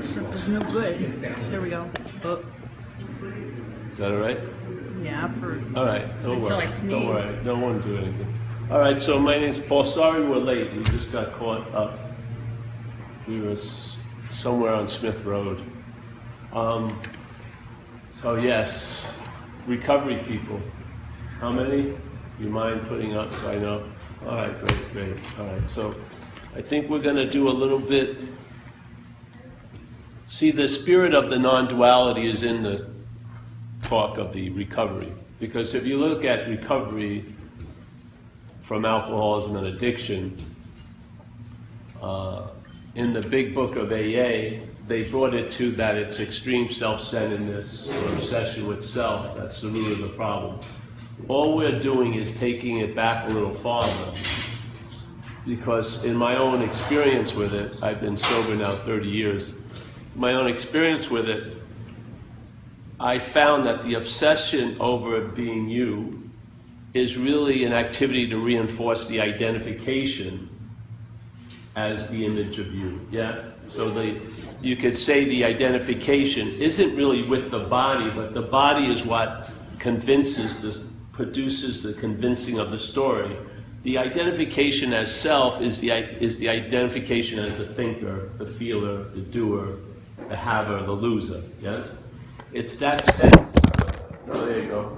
Stuff is no good. There we go. Oh. Is that all right? Yeah, all right. Don't until worry. I sneeze. Don't worry. Don't want to do anything. All right. So my name is Paul. Sorry we're late. We just got caught up. We were somewhere on Smith Road. So yes, recovery people. How many? You mind putting up so I know? All right. Great. All right. So I think we're going to do a little bit. See, the spirit of the non-duality is in the talk of the recovery. Because if you look at recovery from alcoholism and addiction, in the big book of AA, they brought it to that it's extreme self-centeredness or obsession with self that's the root of the problem. All we're doing is taking it back a little farther. Because in my own experience with it, I've been sober now 30 years, my own experience with it, I found that the obsession over being you is really an activity to reinforce the identification as the image of you, yeah? So you could say the identification isn't really with the body, but the body is what produces the convincing of the story. The identification as self is the identification as the thinker, the feeler, the doer, the haver, the loser, yes? It's that sense. Oh, there you go.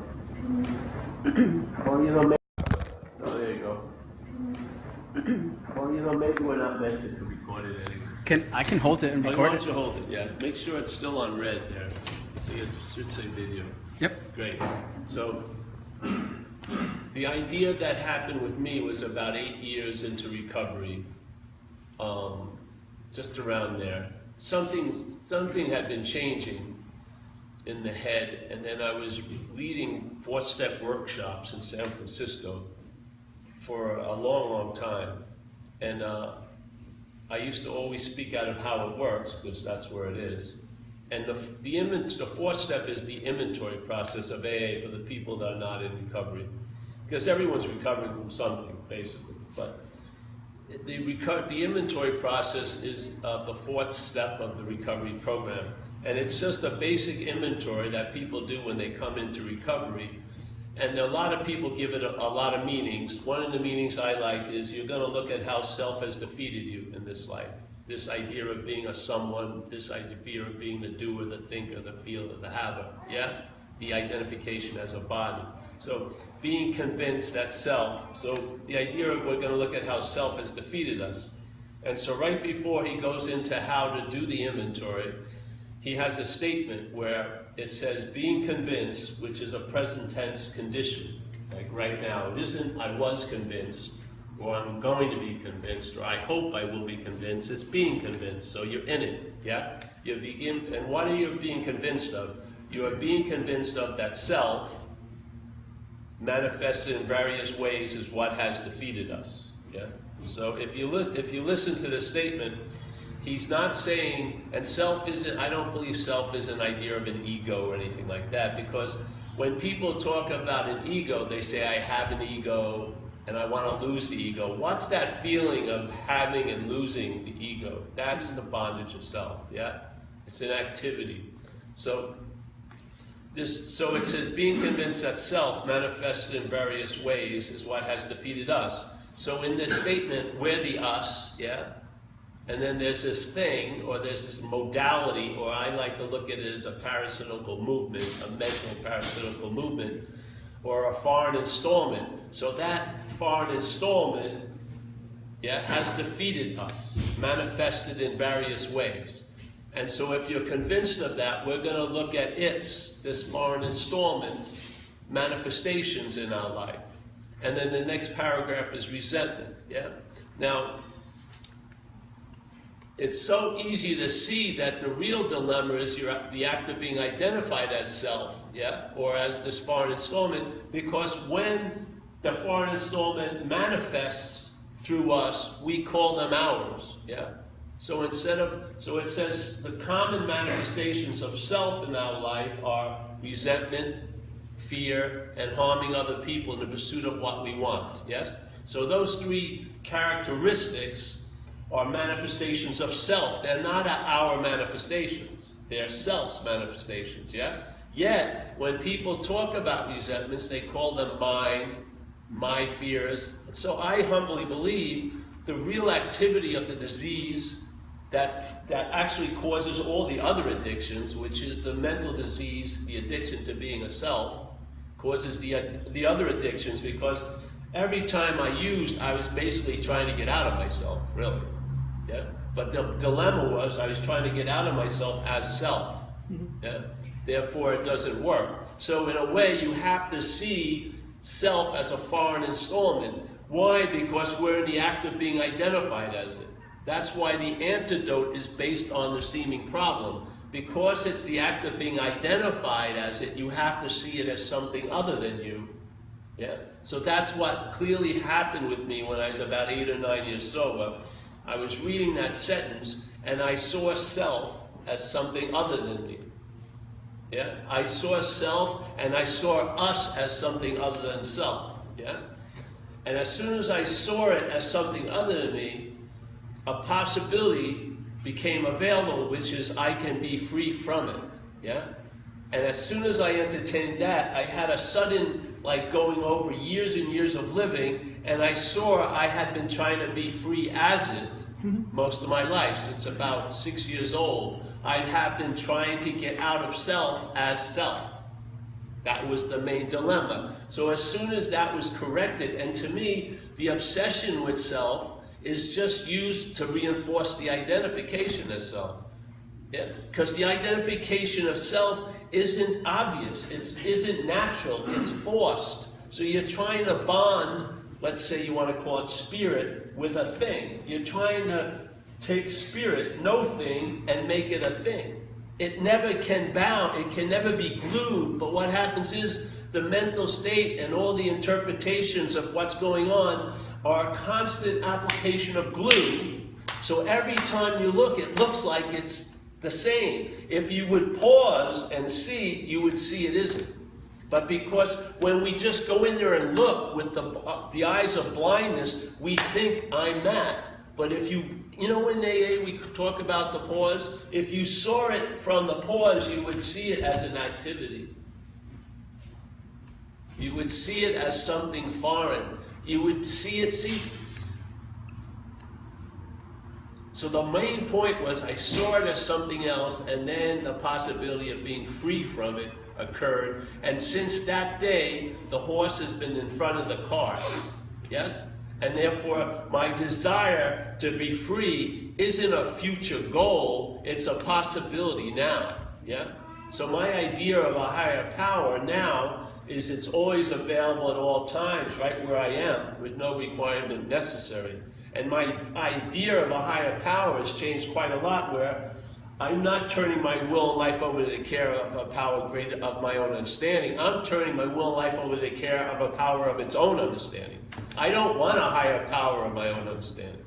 Well, oh, there you go. Well, maybe we're not meant to record it anyway. I can hold it and record Why it? don't you hold it, yeah. Make sure it's still on red there. See, it should say video. Yep. Great. So, the idea that happened with me was about 8 years into recovery, just around there. Something had been changing in the head, and then I was leading 4-step workshops in San Francisco for a long time. And I used to always speak out of how it works, because that's where it is. And the 4-step is the inventory process of AA for the people that are not in recovery. Because everyone's recovering from something, basically. But the inventory process is the 4th step of the recovery program. And it's just a basic inventory that people do when they come into recovery. And a lot of people give it a lot of meanings. One of the meanings I like is you're going to look at how self has defeated you in this life. This idea of being a someone, this idea of being the doer, the thinker, the feeler, the haver, yeah? The identification as a body. So being convinced that self, so the idea of we're going to look at how self has defeated us. And so right before he goes into how to do the inventory, he has a statement where it says being convinced, which is a present tense condition. Like right now, it isn't I was convinced, or I'm going to be convinced, or I hope I will be convinced. It's being convinced, so you're in it, yeah? And what are you being convinced of? You are being convinced of that self, manifested in various ways, is what has defeated us, yeah? So if you listen to the statement, he's not saying, and self isn't, I don't believe self is an idea of an ego or anything like that, because when people talk about an ego, they say, I have an ego, and I want to lose the ego. What's that feeling of having and losing the ego? That's the bondage of self, yeah? It's an activity. So it says, being convinced that self, manifested in various ways, is what has defeated us. So in this statement, we're the us, yeah? And then there's this thing, or there's this modality, or I like to look at it as a parasitical movement, a mental parasitical movement, or a foreign installment. So that foreign installment, yeah, has defeated us, manifested in various ways. And so if you're convinced of that, we're going to look at this foreign installment's manifestations in our life. And then the next paragraph is resentment, yeah? Now, it's so easy to see that the real dilemma is the act of being identified as self, yeah, or as this foreign installment, because when the foreign installment manifests through us, we call them ours, yeah. So it says the common manifestations of self in our life are resentment, fear, and harming other people in the pursuit of what we want, yes. So those 3 characteristics are manifestations of self. They're not our manifestations. They're self's manifestations, yeah? Yet, when people talk about resentments, they call them mine, my fears. So I humbly believe the real activity of the disease that actually causes all the other addictions, which is the mental disease, the addiction to being a self, causes the other addictions, because every time I used, I was basically trying to get out of myself, really. Yeah? But the dilemma was I was trying to get out of myself as self. Yeah? Therefore, it doesn't work. So in a way, you have to see self as a foreign installment. Why? Because we're in the act of being identified as it. That's why the antidote is based on the seeming problem. Because it's the act of being identified as it, you have to see it as something other than you. Yeah? So that's what clearly happened with me when I was about 8 or 9 years sober. I was reading that sentence, and I saw self as something other than me. Yeah? I saw self, and I saw us as something other than self. Yeah? And as soon as I saw it as something other than me, a possibility became available, which is I can be free from it. Yeah? And as soon as I entertained that, I had a sudden, like going over years and years of living, and I saw I had been trying to be free as it most of my life. Since about 6 years old, I have been trying to get out of self as self. That was the main dilemma. So as soon as that was corrected, and to me, the obsession with self is just used to reinforce the identification as self. Yeah? Because the identification of self isn't obvious, it isn't natural, it's forced. So you're trying to bond, let's say you want to call it spirit, with a thing. You're trying to take spirit, no thing, and make it a thing. It never can bound, it can never be glued, but what happens is the mental state and all the interpretations of what's going on are a constant application of glue. So every time you look, it looks like it's the same. If you would pause and see, you would see it isn't. But because when we just go in there and look with the eyes of blindness, we think I'm that. But if you know in AA we talk about the pause, if you saw it from the pause, you would see it as an activity. You would see it as something foreign. You would see it, So the main point was I saw it as something else, and then the possibility of being free from it occurred. And since that day, the horse has been in front of the cart. Yes? And therefore, my desire to be free isn't a future goal, it's a possibility now. Yeah? So my idea of a higher power now is it's always available at all times, right where I am, with no requirement necessary. And my idea of a higher power has changed quite a lot, where I'm not turning my will and life over to the care of a power greater of my own understanding. I'm turning my will and life over to the care of a power of its own understanding. I don't want a higher power of my own understanding,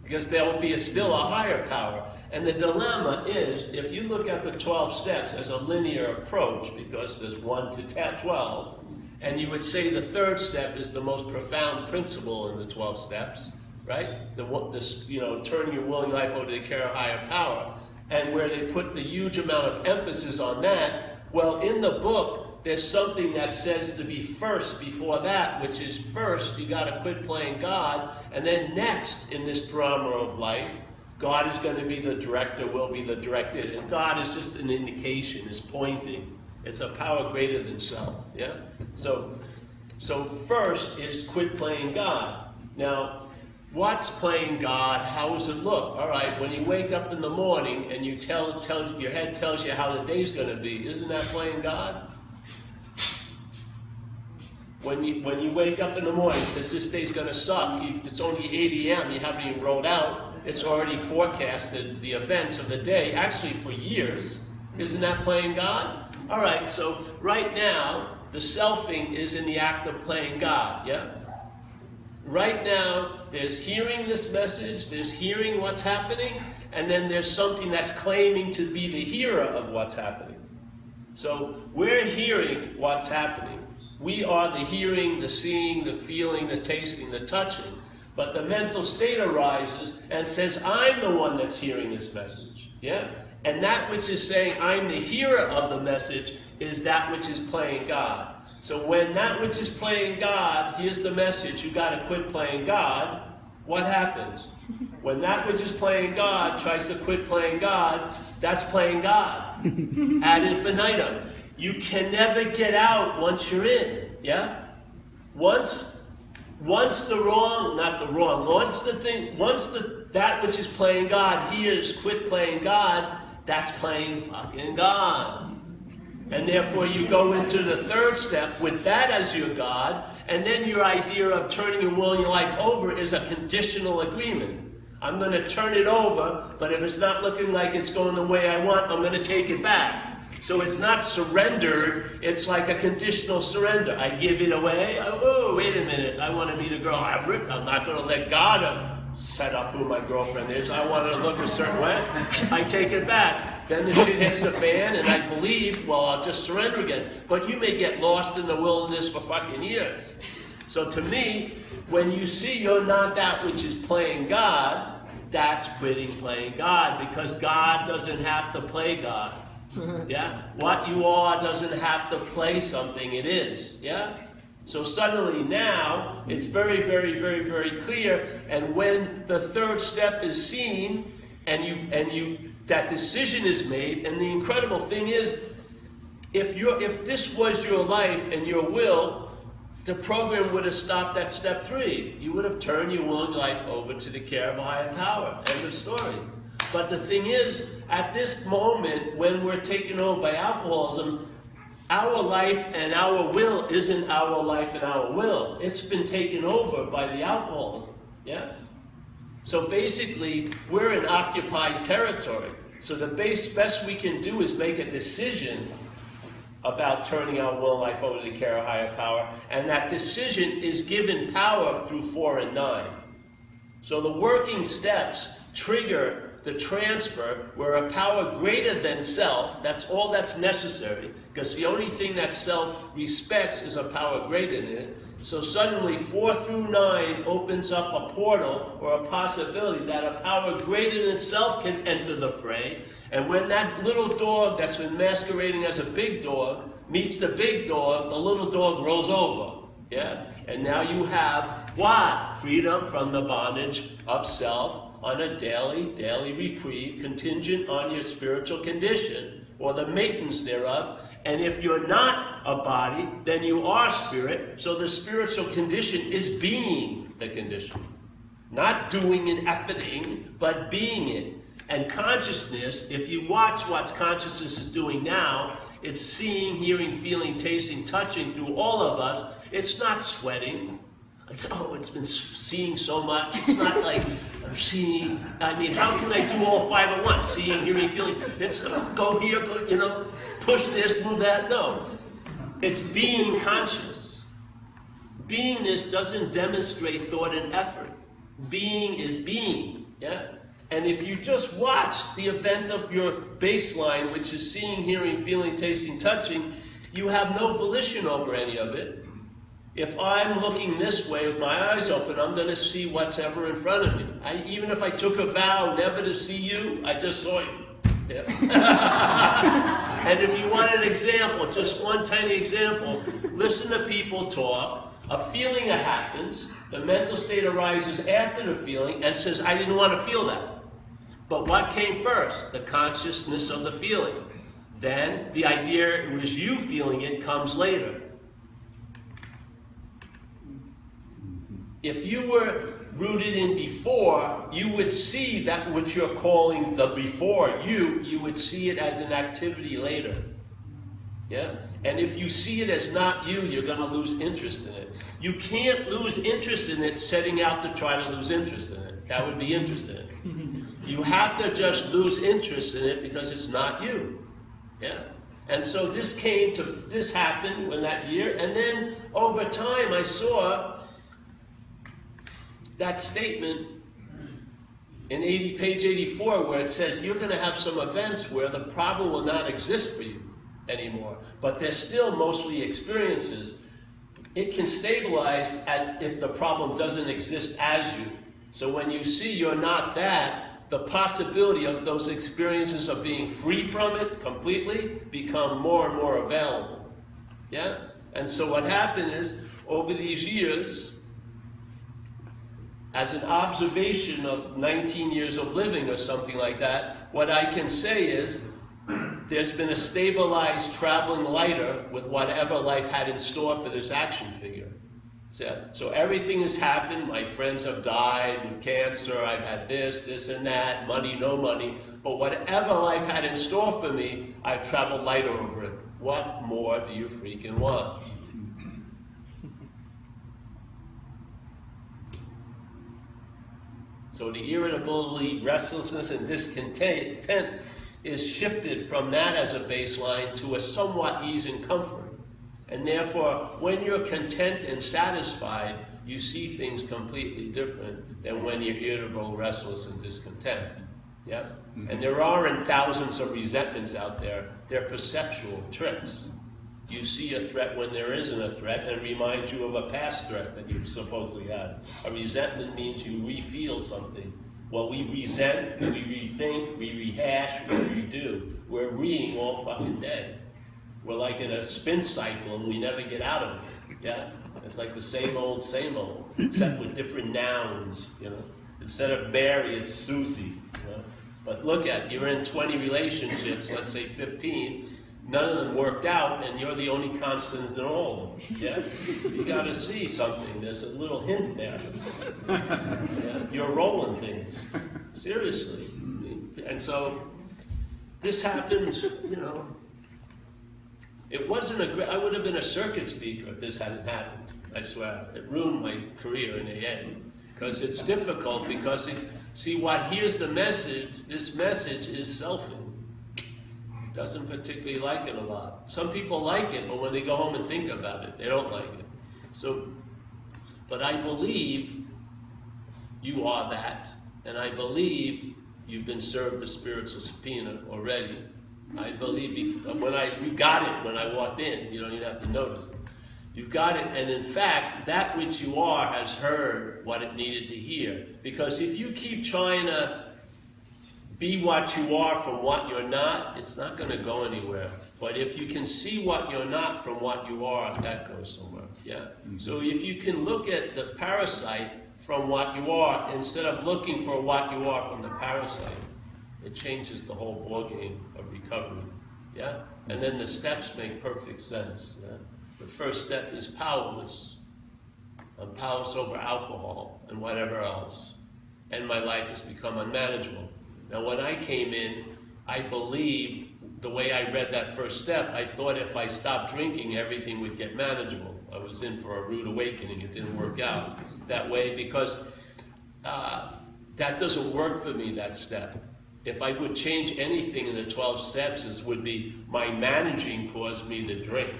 because there will be still a higher power. And the dilemma is, if you look at the 12 steps as a linear approach, because there's 1 to 12, and you would say the third step is the most profound principle in the 12 steps, right? Turning your will and life over to the care of higher power, and where they put the huge amount of emphasis on that. Well, in the book, there's something that says to be first before that, which is first, you got to quit playing God, and then next in this drama of life, God is going to be the director, will be the directed, and God is just an indication, is pointing. It's a power greater than self, yeah? So first is quit playing God. Now, what's playing God? How does it look? All right, when you wake up in the morning and you your head tells you how the day's going to be, isn't that playing God? When you wake up in the morning, it says this day's going to suck. It's only 8 a.m., you haven't even rolled out. It's already forecasted the events of the day, actually for years. Isn't that playing God? All right, so right now, the selfing is in the act of playing God, yeah? Right now, there's hearing this message, there's hearing what's happening, and then there's something that's claiming to be the hearer of what's happening. So we're hearing what's happening. We are the hearing, the seeing, the feeling, the tasting, the touching. But the mental state arises and says, I'm the one that's hearing this message. Yeah? And that which is saying, I'm the hearer of the message, is that which is playing God. So when that which is playing God hears the message, you got to quit playing God, what happens? When that which is playing God tries to quit playing God, that's playing God. Ad infinitum. You can never get out once you're in. Yeah? Once that which is playing God hears quit playing God, that's playing fucking God. And therefore you go into the third step with that as your God, and then your idea of turning your will and your life over is a conditional agreement. I'm going to turn it over, but if it's not looking like it's going the way I want, I'm going to take it back. So it's not surrendered, it's like a conditional surrender. I give it away. Oh, wait a minute, I want to meet a girl. I'm not going to let God set up who my girlfriend is. I want her to look a certain way. I take it back. Then the shit hits the fan, and I believe, well, I'll just surrender again. But you may get lost in the wilderness for fucking years. So to me, when you see you're not that which is playing God, that's quitting playing God, because God doesn't have to play God. Yeah? What you are doesn't have to play something it is. Yeah? So suddenly now, it's very, very, very, very clear, and when the third step is seen, and that decision is made, and the incredible thing is, if this was your life and your will, the program would have stopped at step 3. You would have turned your will and life over to the care of a higher power. End of story. But the thing is, at this moment, when we're taken over by alcoholism, our life and our will isn't our life and our will. It's been taken over by the alcoholism. Yeah? So basically, we're in occupied territory. So the best we can do is make a decision about turning our will and life over to the care of higher power, and that decision is given power through 4 and 9. So the working steps trigger the transfer where a power greater than self, that's all that's necessary, because the only thing that self respects is a power greater than it. So suddenly 4 through 9 opens up a portal or a possibility that a power greater than self can enter the fray. And when that little dog that's been masquerading as a big dog meets the big dog, the little dog rolls over. Yeah? And now you have what? Freedom from the bondage of self on a daily reprieve contingent on your spiritual condition or the maintenance thereof. And if you're not a body, then you are spirit. So the spiritual condition is being the condition. Not doing and efforting, but being it. And consciousness, if you watch what consciousness is doing now, it's seeing, hearing, feeling, tasting, touching through all of us. It's not sweating. It's been seeing so much. It's not like I'm seeing. I mean, how can I do all 5 at once? Seeing, hearing, feeling. It's go here, go, push this, move that. No. It's being conscious. Beingness doesn't demonstrate thought and effort. Being is being. Yeah? And if you just watch the event of your baseline, which is seeing, hearing, feeling, tasting, touching, you have no volition over any of it. If I'm looking this way with my eyes open, I'm going to see what's ever in front of me. Even if I took a vow never to see you, I just saw you. Yeah. And if you want an example, just one tiny example, listen to people talk. A feeling happens, the mental state arises after the feeling and says, I didn't want to feel that. But what came first? The consciousness of the feeling. Then the idea it was you feeling it comes later. If you were rooted in before, you would see that which you're calling the before you would see it as an activity later. Yeah? And if you see it as not you, you're going to lose interest in it. You can't lose interest in it setting out to try to lose interest in it. That would be interest in it. You have to just lose interest in it because it's not you. Yeah? And so this happened in that year, and then over time I saw that statement in page 84 where it says you're going to have some events where the problem will not exist for you anymore, but they're still mostly experiences. it can stabilize if the problem doesn't exist as you. So when you see you're not that, the possibility of those experiences of being free from it completely become more and more available. Yeah? And so what happened is, over these years, as an observation of 19 years of living or something like that, what I can say is, there's been a stabilized traveling lighter with whatever life had in store for this action figure. So everything has happened. My friends have died with cancer. I've had this and that, money, no money. But whatever life had in store for me, I've traveled lighter over it. What more do you freaking want? So the irritability, restlessness, and discontent is shifted from that as a baseline to a somewhat ease and comfort. And therefore, when you're content and satisfied, you see things completely different than when you're irritable, restless, and discontent. Yes? Mm-hmm. And there aren't thousands of resentments out there. They're perceptual tricks. You see a threat when there isn't a threat, and it reminds you of a past threat that you've supposedly had. A resentment means you re-feel something. Well, we resent, we rethink, we rehash, we redo. We're reing all fucking day. We're like in a spin cycle and we never get out of it. Yeah? It's like the same old, except with different nouns, you know. Instead of Mary, it's Susie. You know? But look at, you're in 20 relationships, let's say 15, none of them worked out, and you're the only constant in all of them. Yeah? You gotta see something. There's a little hint there. Yeah? You're rolling things. Seriously. And so this happens, you know. It wasn't I would have been a circuit speaker if this hadn't happened. I swear. It ruined my career in AA. Because it's difficult, because here's the message. This message is selfing. Doesn't particularly like it a lot. Some people like it, but when they go home and think about it, they don't like it. So, but I believe you are that, and I believe you've been served the spiritual subpoena already. I believe you got it when I walked in. You don't even have to notice it. You've got it, and in fact, that which you are has heard what it needed to hear. Because if you keep trying to be what you are from what you're not, it's not going to go anywhere. But if you can see what you're not from what you are, that goes somewhere. Yeah. Mm-hmm. So if you can look at the parasite from what you are, instead of looking for what you are from the parasite, it changes the whole ballgame of recovery. Yeah? And then the steps make perfect sense. Yeah? The first step is powerless. I'm powerless over alcohol and whatever else. And my life has become unmanageable. Now when I came in, I believed, the way I read that first step, I thought if I stopped drinking, everything would get manageable. I was in for a rude awakening. It didn't work out that way because that doesn't work for me, that step. If I would change anything in the 12 steps, it would be my managing caused me to drink.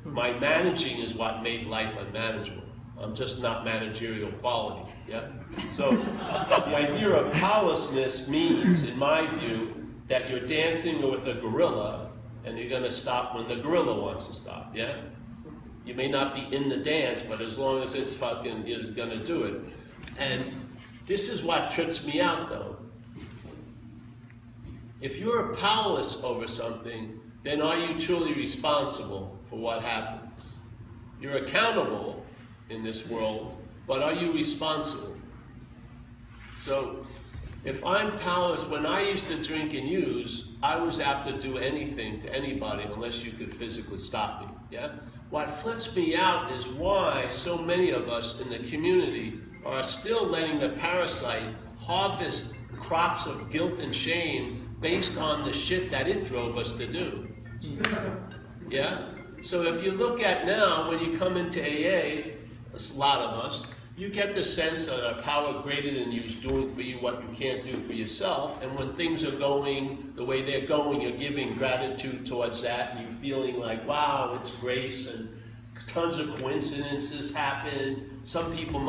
My managing is what made life unmanageable. I'm just not managerial quality. Yeah? So the idea of powerlessness means, in my view, that you're dancing with a gorilla and you're going to stop when the gorilla wants to stop. Yeah? You may not be in the dance, but as long as it's fucking, you're going to do it. And this is what trips me out, though. If you're powerless over something, then are you truly responsible for what happens? You're accountable in this world, but are you responsible? So, if I'm powerless, when I used to drink and use, I was apt to do anything to anybody unless you could physically stop me. Yeah? What flips me out is why so many of us in the community are still letting the parasite harvest crops of guilt and shame based on the shit that it drove us to do. Yeah? So if you look at now, when you come into AA, a lot of us, you get the sense that a power greater than you is doing for you what you can't do for yourself, and when things are going the way they're going, you're giving gratitude towards that, and you're feeling like, wow, it's grace and tons of coincidences happen. Some people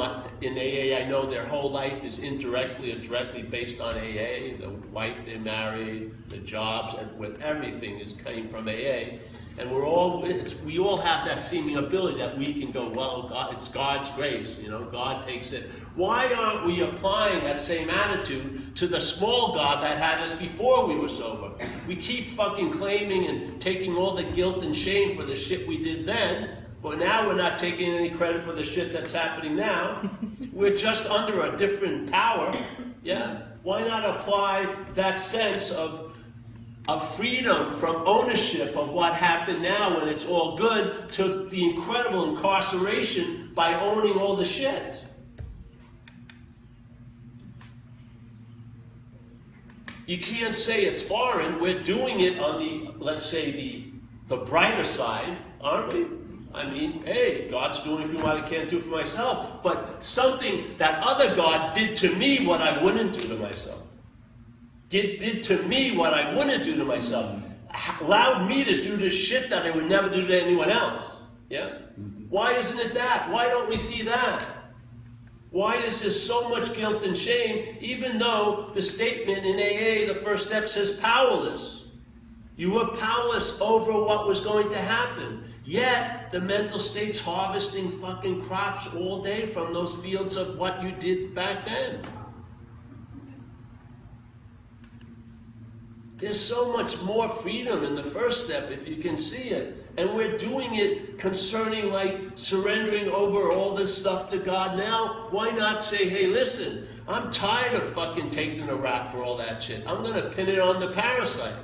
in AA, I know their whole life is indirectly or directly based on AA. The wife they married, the jobs, and with everything came from AA. And we all have that seeming ability that we can go, well, God, it's God's grace, God takes it. Why aren't we applying that same attitude to the small God that had us before we were sober? We keep fucking claiming and taking all the guilt and shame for the shit we did then, but now we're not taking any credit for the shit that's happening now. We're just under a different power, yeah? Why not apply that sense of freedom from ownership of what happened now when it's all good to the incredible incarceration by owning all the shit? You can't say it's foreign. We're doing it on the, let's say, the brighter side, aren't we? I mean, hey, God's doing for me what I can't do for myself. But something that other God did to me what I wouldn't do to myself. Did to me what I wouldn't do to myself. Allowed me to do this shit that I would never do to anyone else. Yeah? Why isn't it that? Why don't we see that? Why is there so much guilt and shame, even though the statement in AA, the first step, says powerless? You were powerless over what was going to happen. Yet, the mental state's harvesting fucking crops all day from those fields of what you did back then. There's so much more freedom in the first step, if you can see it. And we're doing it concerning, like, surrendering over all this stuff to God now. Why not say, hey, listen, I'm tired of fucking taking a rap for all that shit. I'm going to pin it on the parasite.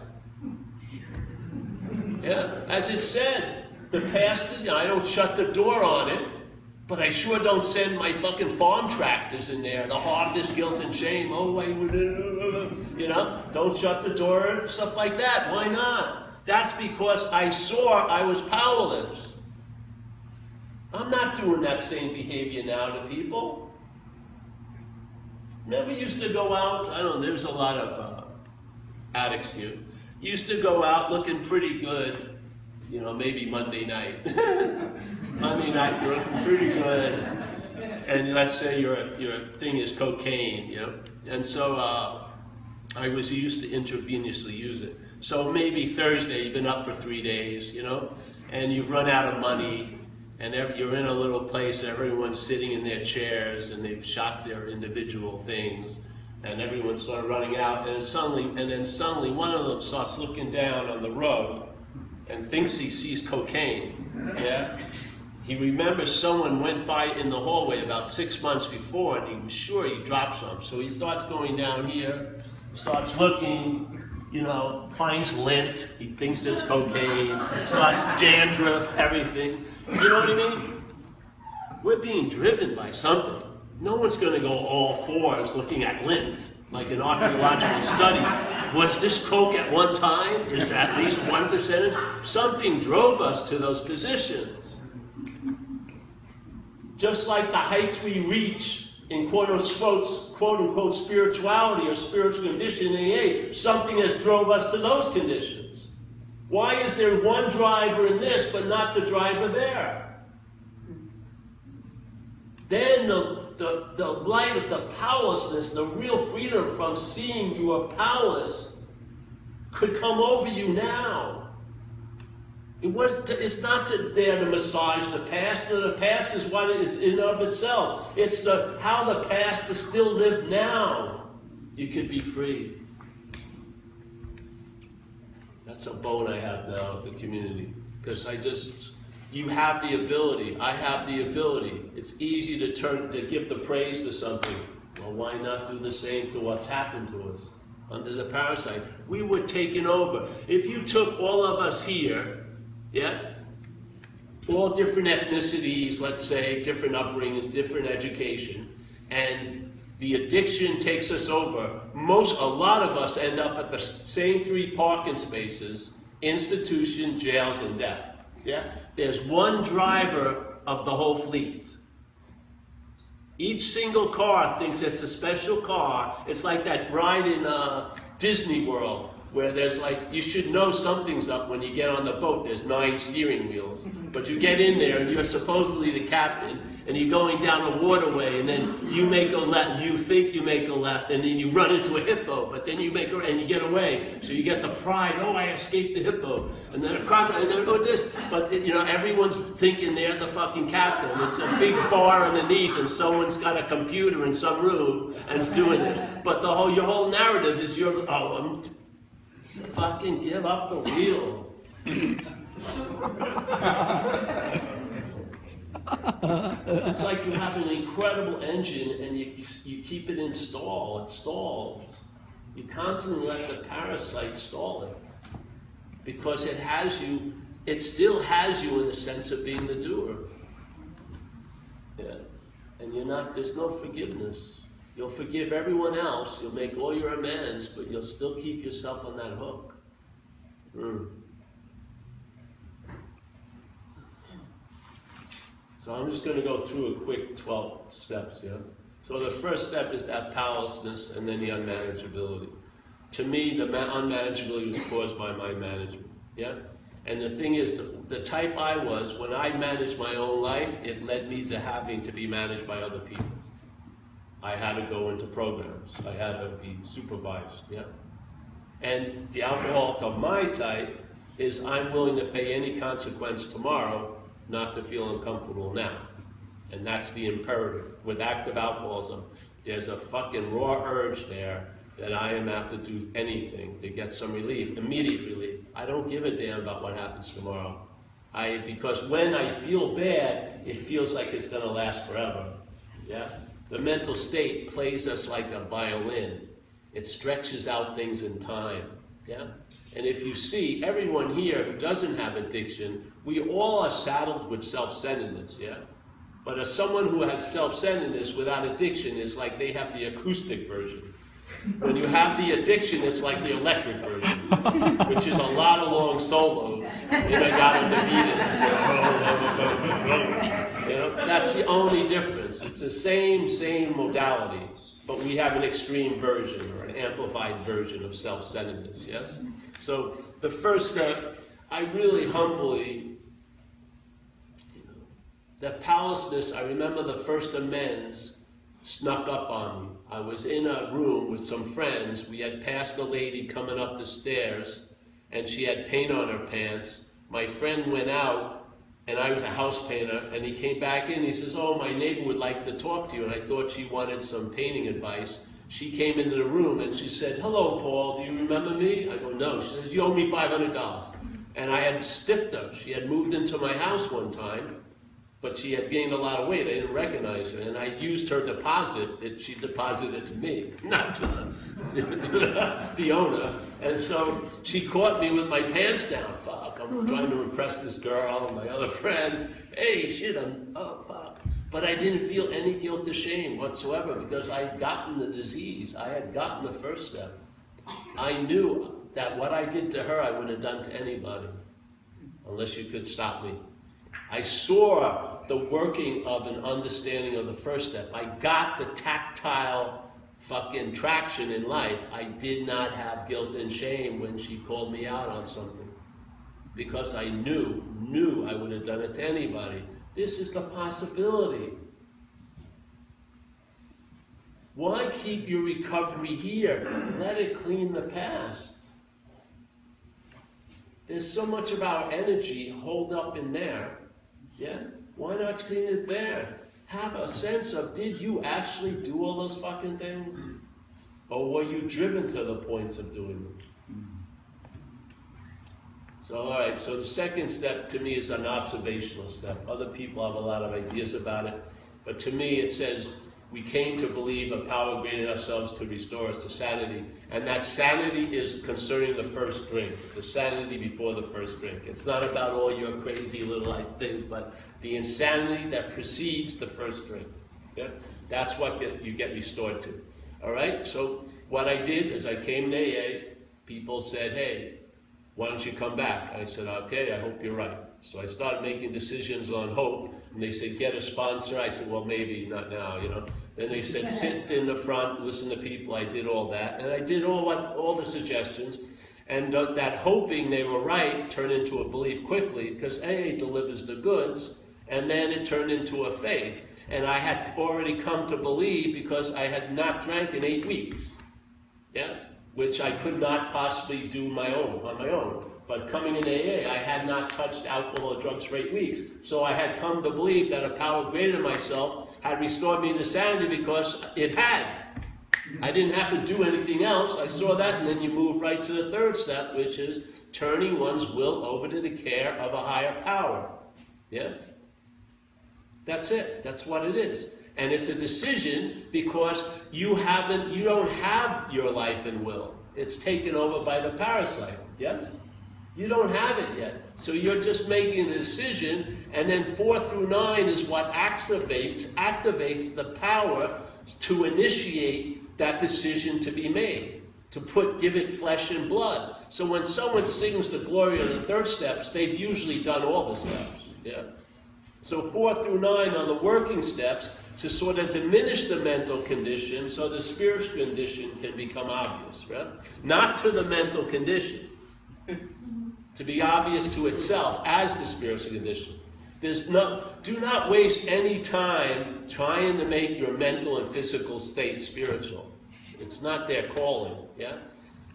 Yeah? As it said, the pastor, I don't shut the door on it, but I sure don't send my fucking farm tractors in there to harvest guilt and shame. Oh, don't shut the door, stuff like that. Why not? That's because I saw I was powerless. I'm not doing that same behavior now to people. Remember, we used to go out, I don't know, there's a lot of addicts here. Used to go out looking pretty good, maybe Monday night. Monday night, you're looking pretty good. And let's say your thing is cocaine, And so I was used to intravenously use it. So maybe Thursday, you've been up for 3 days, and you've run out of money, and you're in a little place, everyone's sitting in their chairs, and they've shot their individual things, and everyone's sort of running out, and then suddenly one of them starts looking down on the road and thinks he sees cocaine, yeah? He remembers someone went by in the hallway about 6 months before, and he was sure he dropped some. So he starts going down here, starts looking, finds lint, he thinks it's cocaine, starts dandruff, everything. You know what I mean? We're being driven by something. No one's going to go all fours looking at lint, like an archaeological study. Was this coke at one time? Is there at least 1%? Something drove us to those positions. Just like the heights we reach in quote-unquote spirituality or spiritual condition in AA, something has drove us to those conditions. Why is there one driver in this but not the driver there? Then the light of the powerlessness, the real freedom from seeing you are powerless could come over you now. It's not there to massage the past. No, the past is what it is in of itself. It's how the past is still lived now. You could be free. That's a bone I have now with the community. Because you have the ability. I have the ability. It's easy to give the praise to something. Well, why not do the same to what's happened to us under the parasite? We were taken over. If you took all of us here, yeah? All different ethnicities, let's say, different upbringings, different education, and the addiction takes us over. A lot of us end up at the same 3 parking spaces, institution, jails, and death. Yeah? There's one driver of the whole fleet. Each single car thinks it's a special car. It's like that ride in Disney World, where there's like, you should know something's up when you get on the boat. There's 9 steering wheels. But you get in there and you're supposedly the captain, and you're going down a waterway, and then you make a left, you think you make a left, and then you run into a hippo, but then you make a, and you get away. So you get the pride, oh, I escaped the hippo, and then a crocodile, and then, oh, this. But, you know, everyone's thinking they're the fucking captain. It's a big bar underneath, and someone's got a computer in some room, and it's doing it. But your whole narrative is fucking give up the wheel. It's like you have an incredible engine and you keep it in stall, it stalls. You constantly let the parasite stall it. Because it still has you in the sense of being the doer. Yeah. And there's no forgiveness. You'll forgive everyone else, you'll make all your amends, but you'll still keep yourself on that hook. So I'm just going to go through a quick 12 steps, yeah? So the first step is that powerlessness and then the unmanageability. To me, the unmanageability was caused by my management, yeah? And the thing is, the type I was, when I managed my own life, it led me to having to be managed by other people. I had to go into programs. I had to be supervised, yeah? And the alcoholic of my type is I'm willing to pay any consequence tomorrow not to feel uncomfortable now. And that's the imperative. With active alcoholism, there's a fucking raw urge there that I am apt to do anything to get some relief, immediate relief. I don't give a damn about what happens tomorrow. Because when I feel bad, it feels like it's gonna last forever, yeah? The mental state plays us like a violin. It stretches out things in time, yeah? And if you see, everyone here who doesn't have addiction, we all are saddled with self-centeredness, yeah? But as someone who has self-centeredness without addiction, it's like they have the acoustic version. When you have the addiction, it's like the electric version, which is a lot of long solos. You know, that's the only difference. It's the same modality, but we have an extreme version or an amplified version of self-centeredness, yes? So the first step, I really humbly, that powerlessness, I remember the first amends snuck up on me. I was in a room with some friends. We had passed a lady coming up the stairs, and she had paint on her pants. My friend went out, and I was a house painter, and he came back in. He says, oh, my neighbor would like to talk to you, and I thought she wanted some painting advice. She came into the room, and she said, hello, Paul, do you remember me? I go, no. She says, you owe me $500. And I had stiffed her. She had moved into my house one time, but she had gained a lot of weight. I didn't recognize her, and I used her deposit. She deposited it to me, not to the owner. And so she caught me with my pants down. Fuck, I'm trying to impress this girl and my other friends. Hey, shit, oh, fuck. But I didn't feel any guilt or shame whatsoever because I had gotten the disease. I had gotten the first step. I knew that what I did to her, I would have done to anybody, unless you could stop me. I saw the working of an understanding of the first step. I got the tactile fucking traction in life. I did not have guilt and shame when she called me out on something. Because I knew I would have done it to anybody. This is the possibility. Why keep your recovery here? Let it clean the past. There's so much of our energy holed up in there. Yeah? Why not clean it there? Have a sense of, did you actually do all those fucking things? Or were you driven to the points of doing them? So, all right, so the second step to me is an observational step. Other people have a lot of ideas about it. But to me, it says, we came to believe a power greater than ourselves could restore us to sanity. And that sanity is concerning the first drink, the sanity before the first drink. It's not about all your crazy little things, but the insanity that precedes the first drink. Yeah? That's what you get restored to. All right? So what I did is I came to AA. People said, hey, why don't you come back? I said, okay, I hope you're right. So I started making decisions on hope. And they said, get a sponsor. I said, well, maybe not now, you know. And they said, sit in the front, listen to people. I did all that. And I did all the suggestions. And that hoping they were right turned into a belief quickly, because AA delivers the goods, and then it turned into a faith. And I had already come to believe because I had not drank in 8 weeks, yeah, which I could not possibly do on my own. But coming in AA, I had not touched alcohol or drugs for 8 weeks. So I had come to believe that a power greater than myself had restored me to sanity, because it had. I didn't have to do anything else. I saw that, and then you move right to the third step, which is turning one's will over to the care of a higher power. Yeah? That's it. That's what it is. And it's a decision because you don't have your life and will. It's taken over by the parasite. Yes? You don't have it yet. So you're just making a decision, and then 4 through 9 is what activates the power to initiate that decision to be made, to give it flesh and blood. So when someone sings the glory of the third steps, they've usually done all the steps. Yeah? So 4 through 9 are the working steps to sort of diminish the mental condition so the spiritual condition can become obvious, right? Not to the mental condition, to be obvious to itself as the spiritual condition. Do not waste any time trying to make your mental and physical state spiritual. It's not their calling, yeah?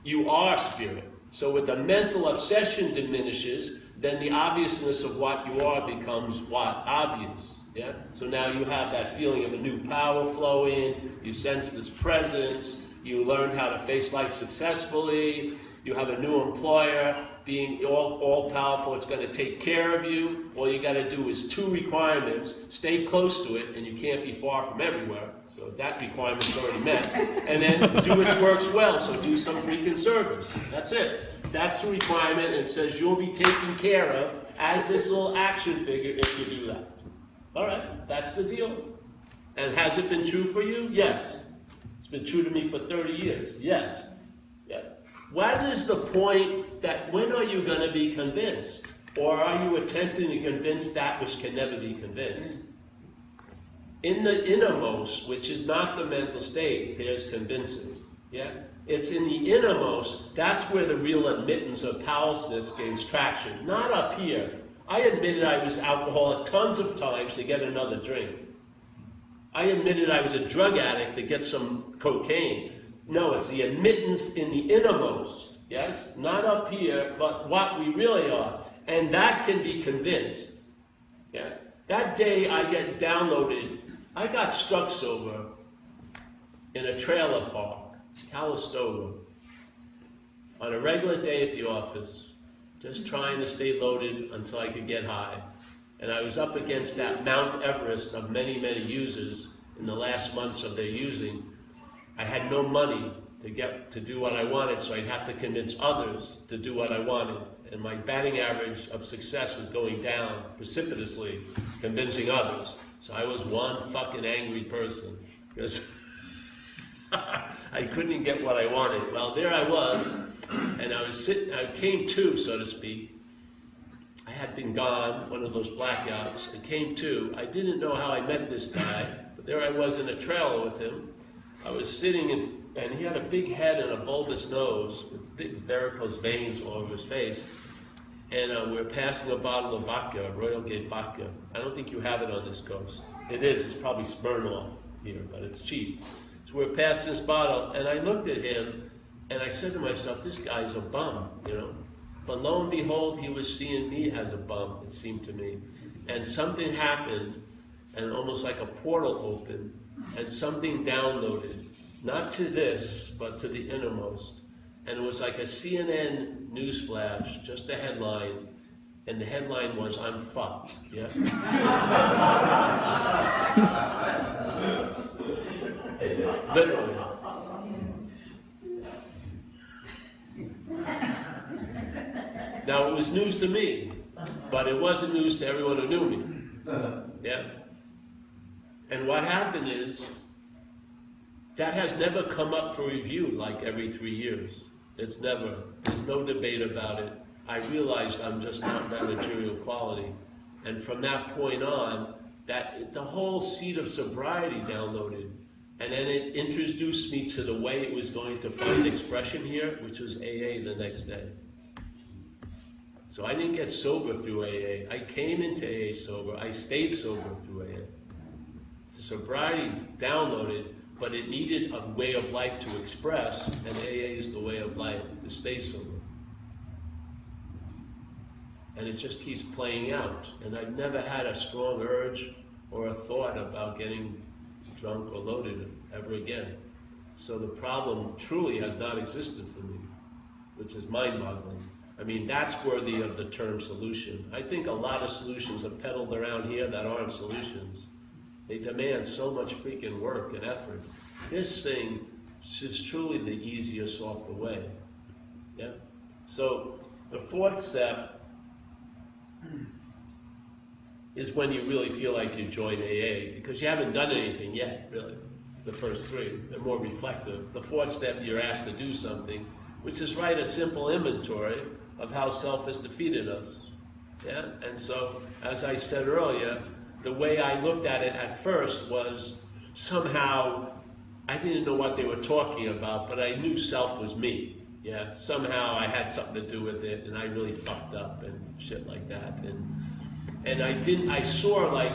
You are spirit. So when the mental obsession diminishes, then the obviousness of what you are becomes what? Obvious, yeah? So now you have that feeling of a new power flowing, you sense this presence, you learned how to face life successfully, you have a new employer, being all powerful, it's going to take care of you. All you got to do is 2 requirements, stay close to it, and you can't be far from everywhere. So that requirement's already met. And then do its works well, so do some freaking service. That's it. That's the requirement, and it says you'll be taken care of as this little action figure if you do that. All right, that's the deal. And has it been true for you? Yes. It's been true to me for 30 years. Yes. Yeah. What is the point that when are you going to be convinced? Or are you attempting to convince that which can never be convinced? In the innermost, which is not the mental state, there's convincing. Yeah? It's in the innermost, that's where the real admittance of powerlessness gains traction. Not up here. I admitted I was alcoholic tons of times to get another drink. I admitted I was a drug addict to get some cocaine. No, it's the admittance in the innermost, yes? Not up here, but what we really are. And that can be convinced. Yeah? That day I get downloaded, I got struck sober in a trailer park, Calistoga, on a regular day at the office, just trying to stay loaded until I could get high. And I was up against that Mount Everest of many, many users in the last months of their using. I had no money to do what I wanted, so I'd have to convince others to do what I wanted. And my batting average of success was going down precipitously, convincing others. So I was one fucking angry person, because I couldn't get what I wanted. Well, there I was, and I came to, so to speak. I had been gone, one of those blackouts. I came to. I didn't know how I met this guy, but there I was in a trailer with him. I was sitting and he had a big head and a bulbous nose with big varicose veins all over his face. And we were passing a bottle of vodka, Royal Gate vodka. I don't think you have it on this coast. It is, it's probably Smirnoff here, but it's cheap. So we're passing this bottle, and I looked at him, and I said to myself, this guy's a bum, you know. But lo and behold, he was seeing me as a bum, it seemed to me. And something happened, and almost like a portal opened, and something downloaded, not to this, but to the innermost. And it was like a CNN news flash, just a headline, and the headline was, I'm fucked, yeah? Literally. Now, it was news to me, but it wasn't news to everyone who knew me, yeah? And what happened is, that has never come up for review like every 3 years. It's never. There's no debate about it. I realized I'm just not managerial quality. And from that point on, the whole seed of sobriety downloaded. And then it introduced me to the way it was going to find expression here, which was AA the next day. So I didn't get sober through AA. I came into AA sober. I stayed sober through AA. The sobriety downloaded, but it needed a way of life to express, and AA is the way of life to stay sober. And it just keeps playing out. And I've never had a strong urge or a thought about getting drunk or loaded ever again. So the problem truly has not existed for me, which is mind-boggling. I mean, that's worthy of the term solution. I think a lot of solutions are peddled around here that aren't solutions. They demand so much freaking work and effort. This thing is truly the easiest off the way. Yeah? So the fourth step is when you really feel like you join AA, because you haven't done anything yet, really. The first three, they're more reflective. The fourth step, you're asked to do something, which is write a simple inventory of how self has defeated us. Yeah? And so, as I said earlier, the way I looked at it at first was somehow, I didn't know what they were talking about, but I knew self was me. Yeah? Somehow I had something to do with it, and I really fucked up and shit like that. And I saw like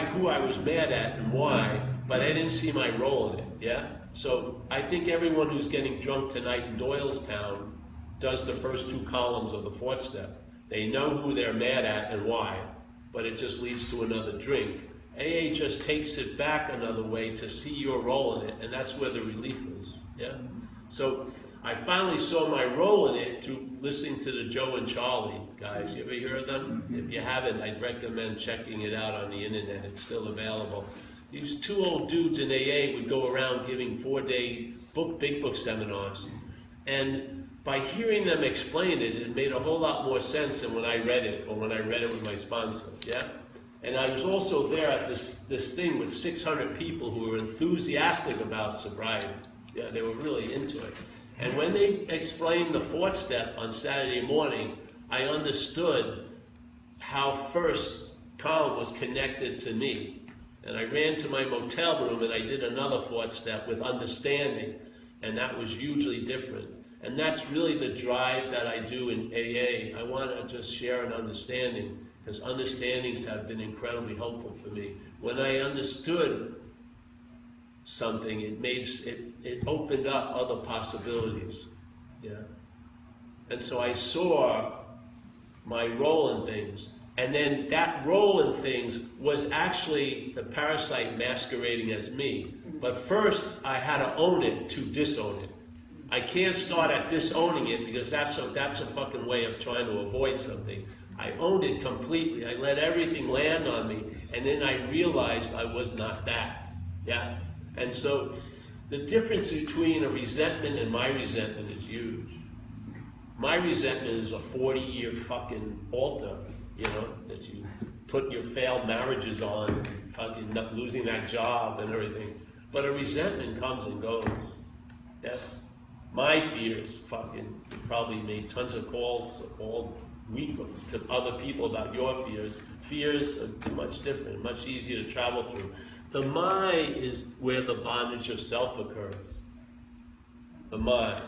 who I was mad at and why, but I didn't see my role in it, yeah? So I think everyone who's getting drunk tonight in Doylestown does the first two columns of the fourth step. They know who they're mad at and why, but it just leads to another drink. AA just takes it back another way to see your role in it, and that's where the relief is, yeah? So I finally saw my role in it through listening to the Joe and Charlie guys. You ever hear of them? If you haven't, I'd recommend checking it out on the internet. It's still available. These two old dudes in AA would go around giving 4-day big book seminars. And by hearing them explain it, it made a whole lot more sense than when I read it, or when I read it with my sponsor, yeah? And I was also there at this thing with 600 people who were enthusiastic about sobriety. Yeah, they were really into it. And when they explained the fourth step on Saturday morning, I understood how first column was connected to me. And I ran to my motel room and I did another fourth step with understanding, and that was hugely different. And that's really the drive that I do in AA. I want to just share an understanding, because understandings have been incredibly helpful for me. When I understood something, it opened up other possibilities, yeah. And so I saw my role in things, and then that role in things was actually the parasite masquerading as me. But first, I had to own it to disown it. I can't start at disowning it, because that's a fucking way of trying to avoid something. I owned it completely. I let everything land on me, and then I realized I was not that, yeah. And so the difference between a resentment and my resentment is huge. My resentment is a 40-year fucking altar, you know, that you put your failed marriages on, fucking losing that job and everything. But a resentment comes and goes. Yeah? My fears, fucking, you probably made tons of calls all week to other people about your fears. Fears are much different, much easier to travel through. The my is where the bondage of self occurs. The my.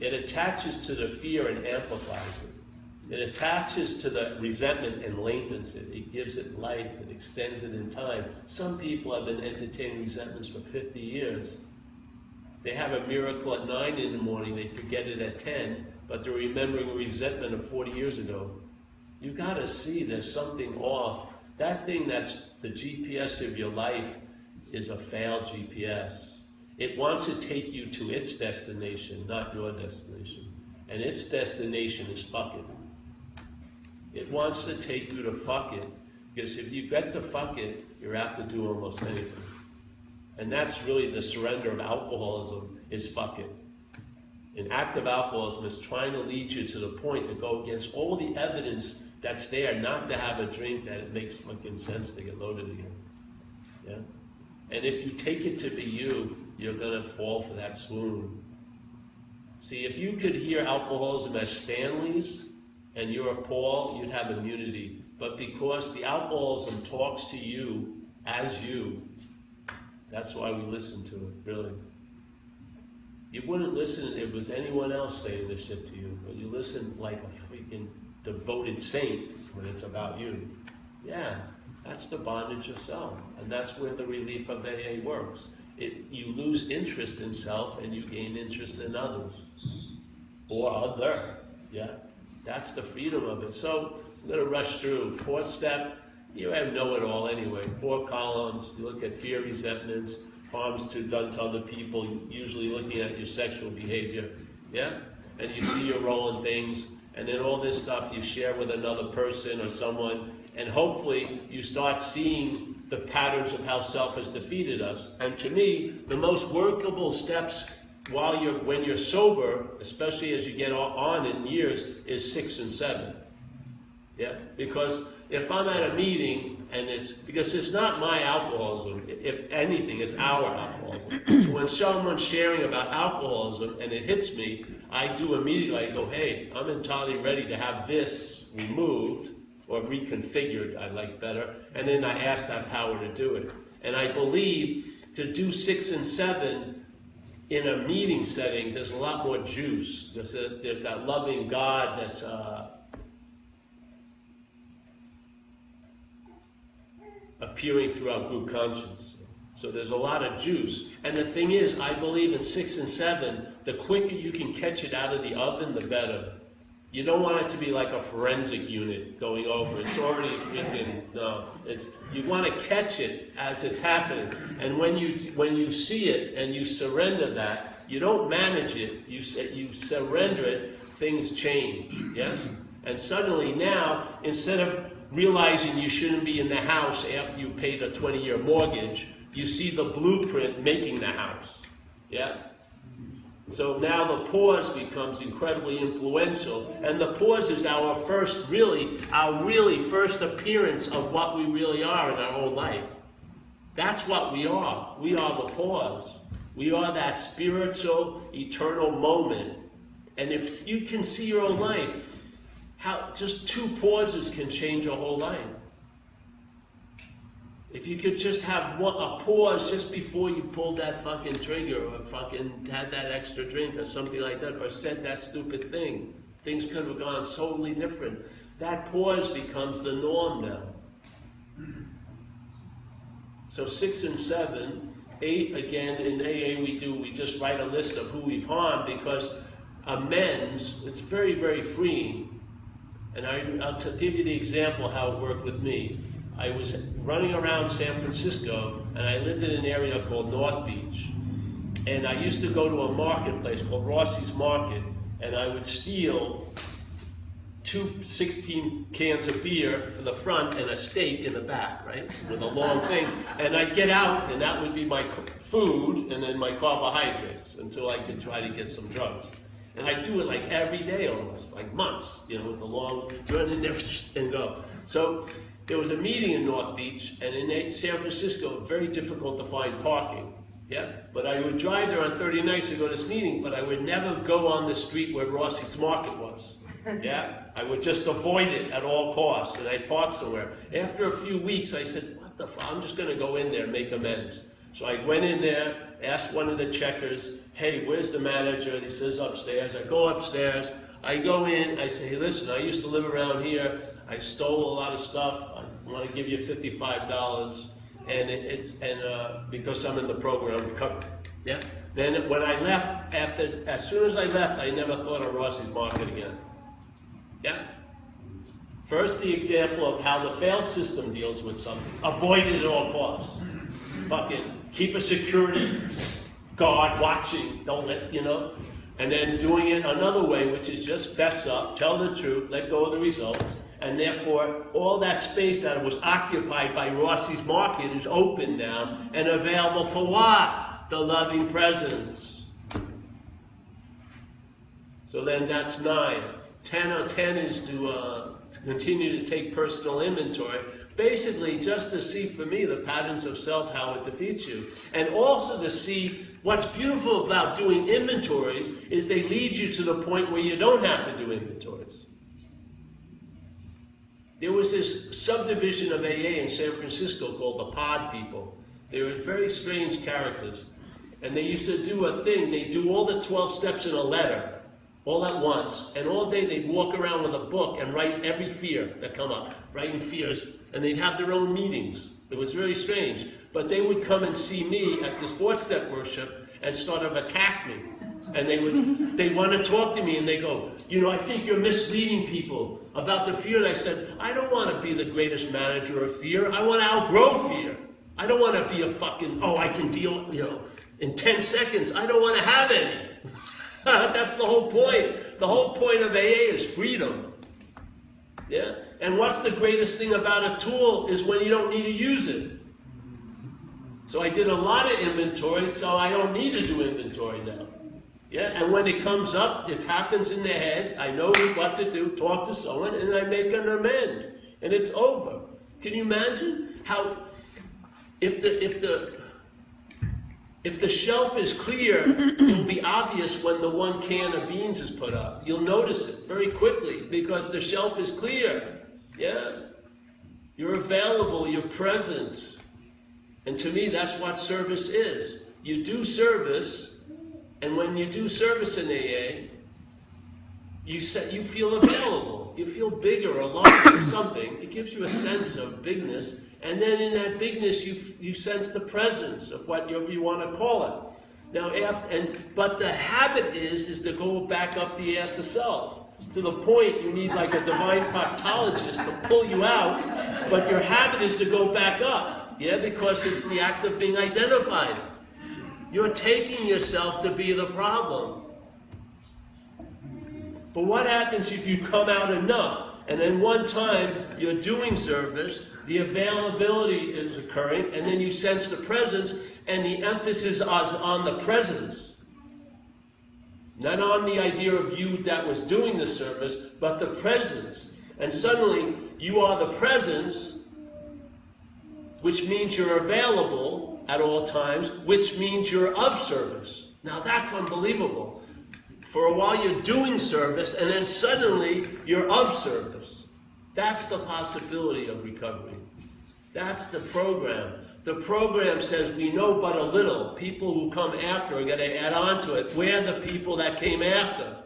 It attaches to the fear and amplifies it. It attaches to the resentment and lengthens it. It gives it life. It extends it in time. Some people have been entertaining resentments for 50 years. They have a miracle at 9 in the morning. They forget it at 10, but they're remembering a resentment of 40 years ago. You got to see there's something off. That thing that's the GPS of your life is a failed GPS. It wants to take you to its destination, not your destination. And its destination is fuck it. It wants to take you to fuck it, because if you get to fuck it, you're apt to do almost anything. And that's really the surrender of alcoholism, is fuck it. And active alcoholism is trying to lead you to the point to go against all the evidence that's there not to have a drink, that it makes fucking sense to get loaded again. Yeah? And if you take it to be you, you're gonna fall for that swoon. See, if you could hear alcoholism as Stanley's, and you're a Paul, you'd have immunity. But because the alcoholism talks to you as you, That's why we listen to it, really. You wouldn't listen if it was anyone else saying this shit to you, but you listen like a freaking devoted saint when it's about you. Yeah, that's the bondage of self, and that's where the relief of AA works. You lose interest in self and you gain interest in others, or other, yeah? That's the freedom of it. So I'm going to rush through. Fourth step, you know it all anyway. 4 columns, you look at fear, resentments, harms done to other people, usually looking at your sexual behavior, yeah? And you see your role in things, and then all this stuff you share with another person or someone, and hopefully you start seeing the patterns of how self has defeated us. And to me, the most workable steps when you're sober, especially as you get on in years, is 6 and 7. Yeah? Because if I'm at a meeting, because it's not my alcoholism, if anything, it's our alcoholism. So when someone's sharing about alcoholism and it hits me, I do immediately, I go, hey, I'm entirely ready to have this removed, or reconfigured, I like better, and then I ask that power to do it. And I believe to do 6 and 7 in a meeting setting, there's a lot more juice. There's that loving God that's appearing throughout group conscience. So there's a lot of juice. And the thing is, I believe in 6 and 7, the quicker you can catch it out of the oven, the better. You don't want it to be like a forensic unit going over. It's already freaking, no. You want to catch it as it's happening. And when you see it and you surrender that, you don't manage it, you surrender it, things change, yes? And suddenly now, instead of realizing you shouldn't be in the house after you paid a 20-year mortgage, you see the blueprint making the house, yeah? So now the pause becomes incredibly influential, and the pause is our really first appearance of what we really are in our whole life. That's what we are. We are the pause. We are that spiritual, eternal moment. And if you can see your own life, how just 2 pauses can change your whole life. If you could just have a pause just before you pulled that fucking trigger, or fucking had that extra drink or something like that, or said that stupid thing, things could have gone totally different. That pause becomes the norm now. So 6 and 7, 8 again, in AA we just write a list of who we've harmed, because amends, it's very, very freeing. And I'll give you the example how it worked with me. I was running around San Francisco, and I lived in an area called North Beach. And I used to go to a marketplace called Rossi's Market, and I would steal 2 16 cans of beer for the front and a steak in the back, right? With a long thing. And I'd get out, and that would be my food and then my carbohydrates until I could try to get some drugs. And I'd do it like every day almost, like months, with the long run in there and go. So there was a meeting in North Beach, and in San Francisco, very difficult to find parking. Yeah, but I would drive there on 30 nights to go to this meeting, but I would never go on the street where Rossi's Market was. Yeah, I would just avoid it at all costs, and I'd park somewhere. After a few weeks, I said, what the fuck, I'm just going to go in there and make amends. So I went in there, asked one of the checkers, hey, where's the manager? He says upstairs. I go upstairs, I go in, I say, hey, listen, I used to live around here, I stole a lot of stuff, I want to give you $55, and because I'm in the program recovery. Yeah. Then when I left, as soon as I left, I never thought of Rossi's Market again. Yeah. First, the example of how the failed system deals with something. Avoid it at all costs. Fucking keep a security guard watching. Don't let, And then doing it another way, which is just fess up, tell the truth, let go of the results. And therefore, all that space that was occupied by Rossi's Market is open now and available for what? The loving presence. So then that's 9. 10 is to continue to take personal inventory. Basically, just to see for me the patterns of self, how it defeats you. And also to see what's beautiful about doing inventories is they lead you to the point where you don't have to do inventories. There was this subdivision of AA in San Francisco called the Pod people. They were very strange characters. And they used to do a thing, they'd do all the 12 steps in a letter, all at once, and all day they'd walk around with a book and write every fear that come up, writing fears, and they'd have their own meetings. It was really strange. But they would come and see me at this 4-step worship and sort of attack me. And they'd want to talk to me, and they go, you know, I think you're misleading people about the fear. And I said, I don't want to be the greatest manager of fear. I want to outgrow fear. I don't want to be a fucking, oh, I can deal, you know, in 10 seconds. I don't want to have any. That's the whole point. The whole point of AA is freedom. Yeah? And what's the greatest thing about a tool is when you don't need to use it. So I did a lot of inventory, so I don't need to do inventory now. Yeah? And when it comes up, it happens in the head. I know what to do, talk to someone, and I make an amend. And it's over. Can you imagine how, if the shelf is clear, it'll be obvious when the 1 can of beans is put up. You'll notice it very quickly because the shelf is clear. Yeah? You're available, you're present. And to me, that's what service is. You do service, and when you do service in AA, you feel available. You feel bigger or larger or something. It gives you a sense of bigness. And then in that bigness, you sense the presence of whatever you want to call it. Now, but the habit is to go back up the ass of self. To the point you need like a divine proctologist to pull you out, but your habit is to go back up. Yeah, because it's the act of being identified. You're taking yourself to be the problem. But what happens if you come out enough, and then one time you're doing service, the availability is occurring, and then you sense the presence, and the emphasis is on the presence. Not on the idea of you that was doing the service, but the presence. And suddenly, you are the presence, which means you're available at all times, which means you're of service. Now that's unbelievable. For a while you're doing service, and then suddenly you're of service. That's the possibility of recovery. That's the program. The program says we know but a little. People who come after are going to add on to it. We're the people that came after.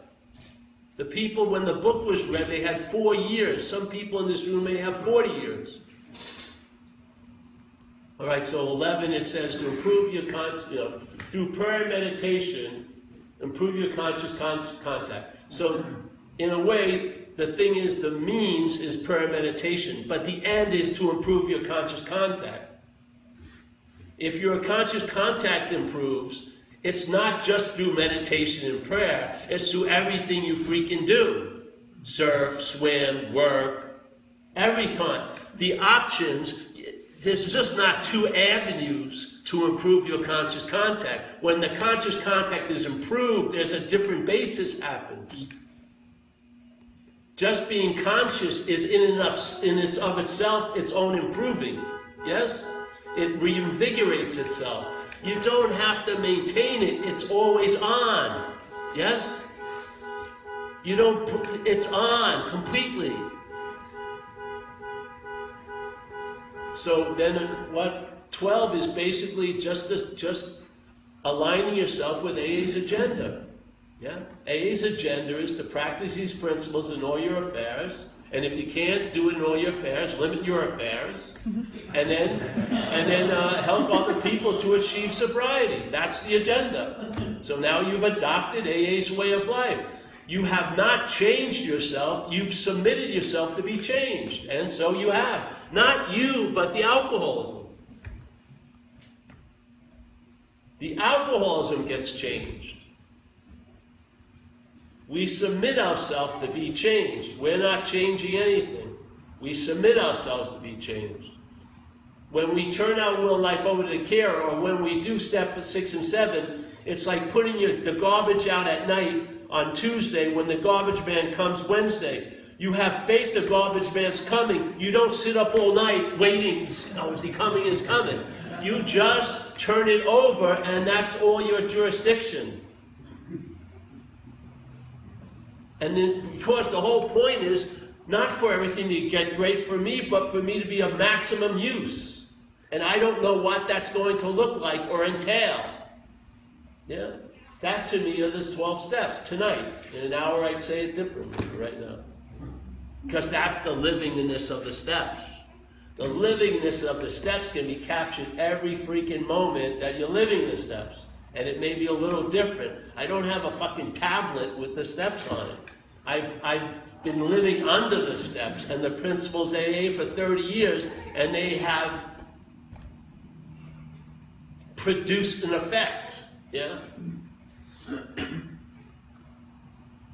The people, when the book was read, they had 4 years. Some people in this room may have 40 years. All right, so 11, it says to improve your through prayer and meditation, improve your conscious contact. So, in a way, the thing is, the means is prayer and meditation, but the end is to improve your conscious contact. If your conscious contact improves, it's not just through meditation and prayer, it's through everything you freaking do. Surf, swim, work, every time. The options, there's just not 2 avenues to improve your conscious contact. When the conscious contact is improved, there's a different basis happens. Just being conscious is in of itself its own improving. Yes? It reinvigorates itself. You don't have to maintain it. It's always on. Yes? You don't it's on completely. So then what 12 is basically just aligning yourself with AA's agenda. Yeah? AA's agenda is to practice these principles in all your affairs, and if you can't do it in all your affairs, limit your affairs, and then help other people to achieve sobriety. That's the agenda. So now you've adopted AA's way of life. You have not changed yourself, you've submitted yourself to be changed, and so you have. Not you, but the alcoholism. The alcoholism gets changed. We submit ourselves to be changed. We're not changing anything. We submit ourselves to be changed. When we turn our will and life over to the care, or when we do step 6 and 7, it's like putting the garbage out at night on Tuesday when the garbage man comes Wednesday. You have faith the garbage man's coming. You don't sit up all night waiting, oh, is he coming, is coming. You just turn it over, and that's all your jurisdiction. And then, because the whole point is not for everything to get great for me, but for me to be of maximum use. And I don't know what that's going to look like or entail. Yeah? That to me are the 12 steps. Tonight, in an hour, I'd say it differently right now. Because that's the livingness of the steps. The livingness of the steps can be captured every freaking moment that you're living the steps. And it may be a little different. I don't have a fucking tablet with the steps on it. I've been living under the steps and the principles AA for 30 years, and they have produced an effect. Yeah?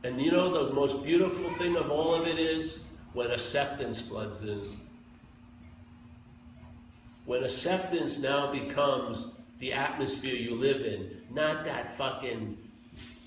And you know the most beautiful thing of all of it is when acceptance floods in. When acceptance now becomes the atmosphere you live in, not that fucking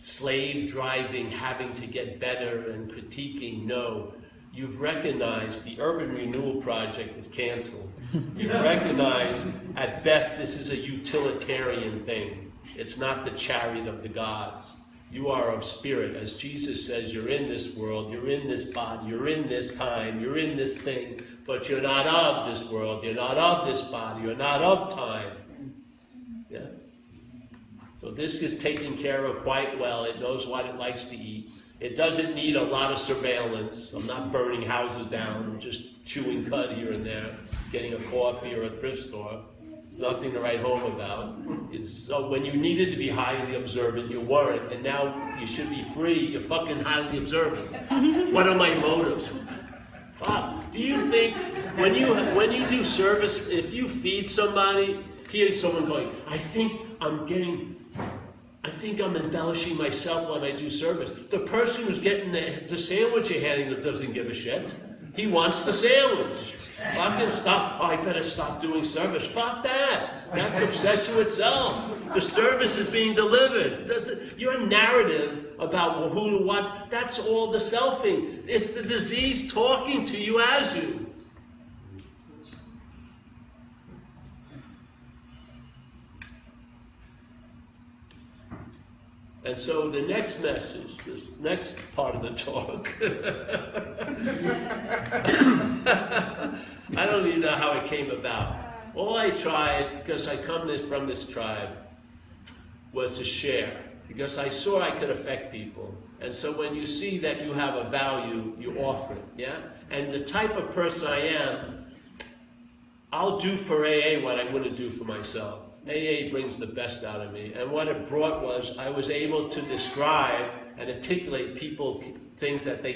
slave driving, having to get better and critiquing. No, you've recognized the urban renewal project is canceled. You've recognized at best this is a utilitarian thing. It's not the chariot of the gods. You are of spirit. As Jesus says, you're in this world, you're in this body, you're in this time, you're in this thing, but you're not of this world, you're not of this body, you're not of time. Yeah? So this is taken care of quite well. It knows what it likes to eat. It doesn't need a lot of surveillance. I'm not burning houses down. I'm just chewing cud here and there, getting a coffee or a thrift store. It's nothing to write home about. So when you needed to be highly observant, you weren't, and now you should be free. You're fucking highly observant. What are my motives? Fuck. Do you think when you do service, if you feed somebody, here's someone going, I think I'm embellishing myself when I do service. The person who's getting the sandwich you're handing them doesn't give a shit. He wants the sandwich. Fucking stop. Oh, I better stop doing service. Fuck that. That's obsession itself. The service is being delivered. Your narrative about who, what, that's all the selfing. It's the disease talking to you as you. And so the next message, this next part of the talk, I don't even know how it came about. All I tried, because I come from this tribe, was to share. Because I saw I could affect people. And so when you see that you have a value, you offer it, yeah? And the type of person I am, I'll do for AA what I wouldn't do for myself. AA brings the best out of me, and what it brought was I was able to describe and articulate people things that they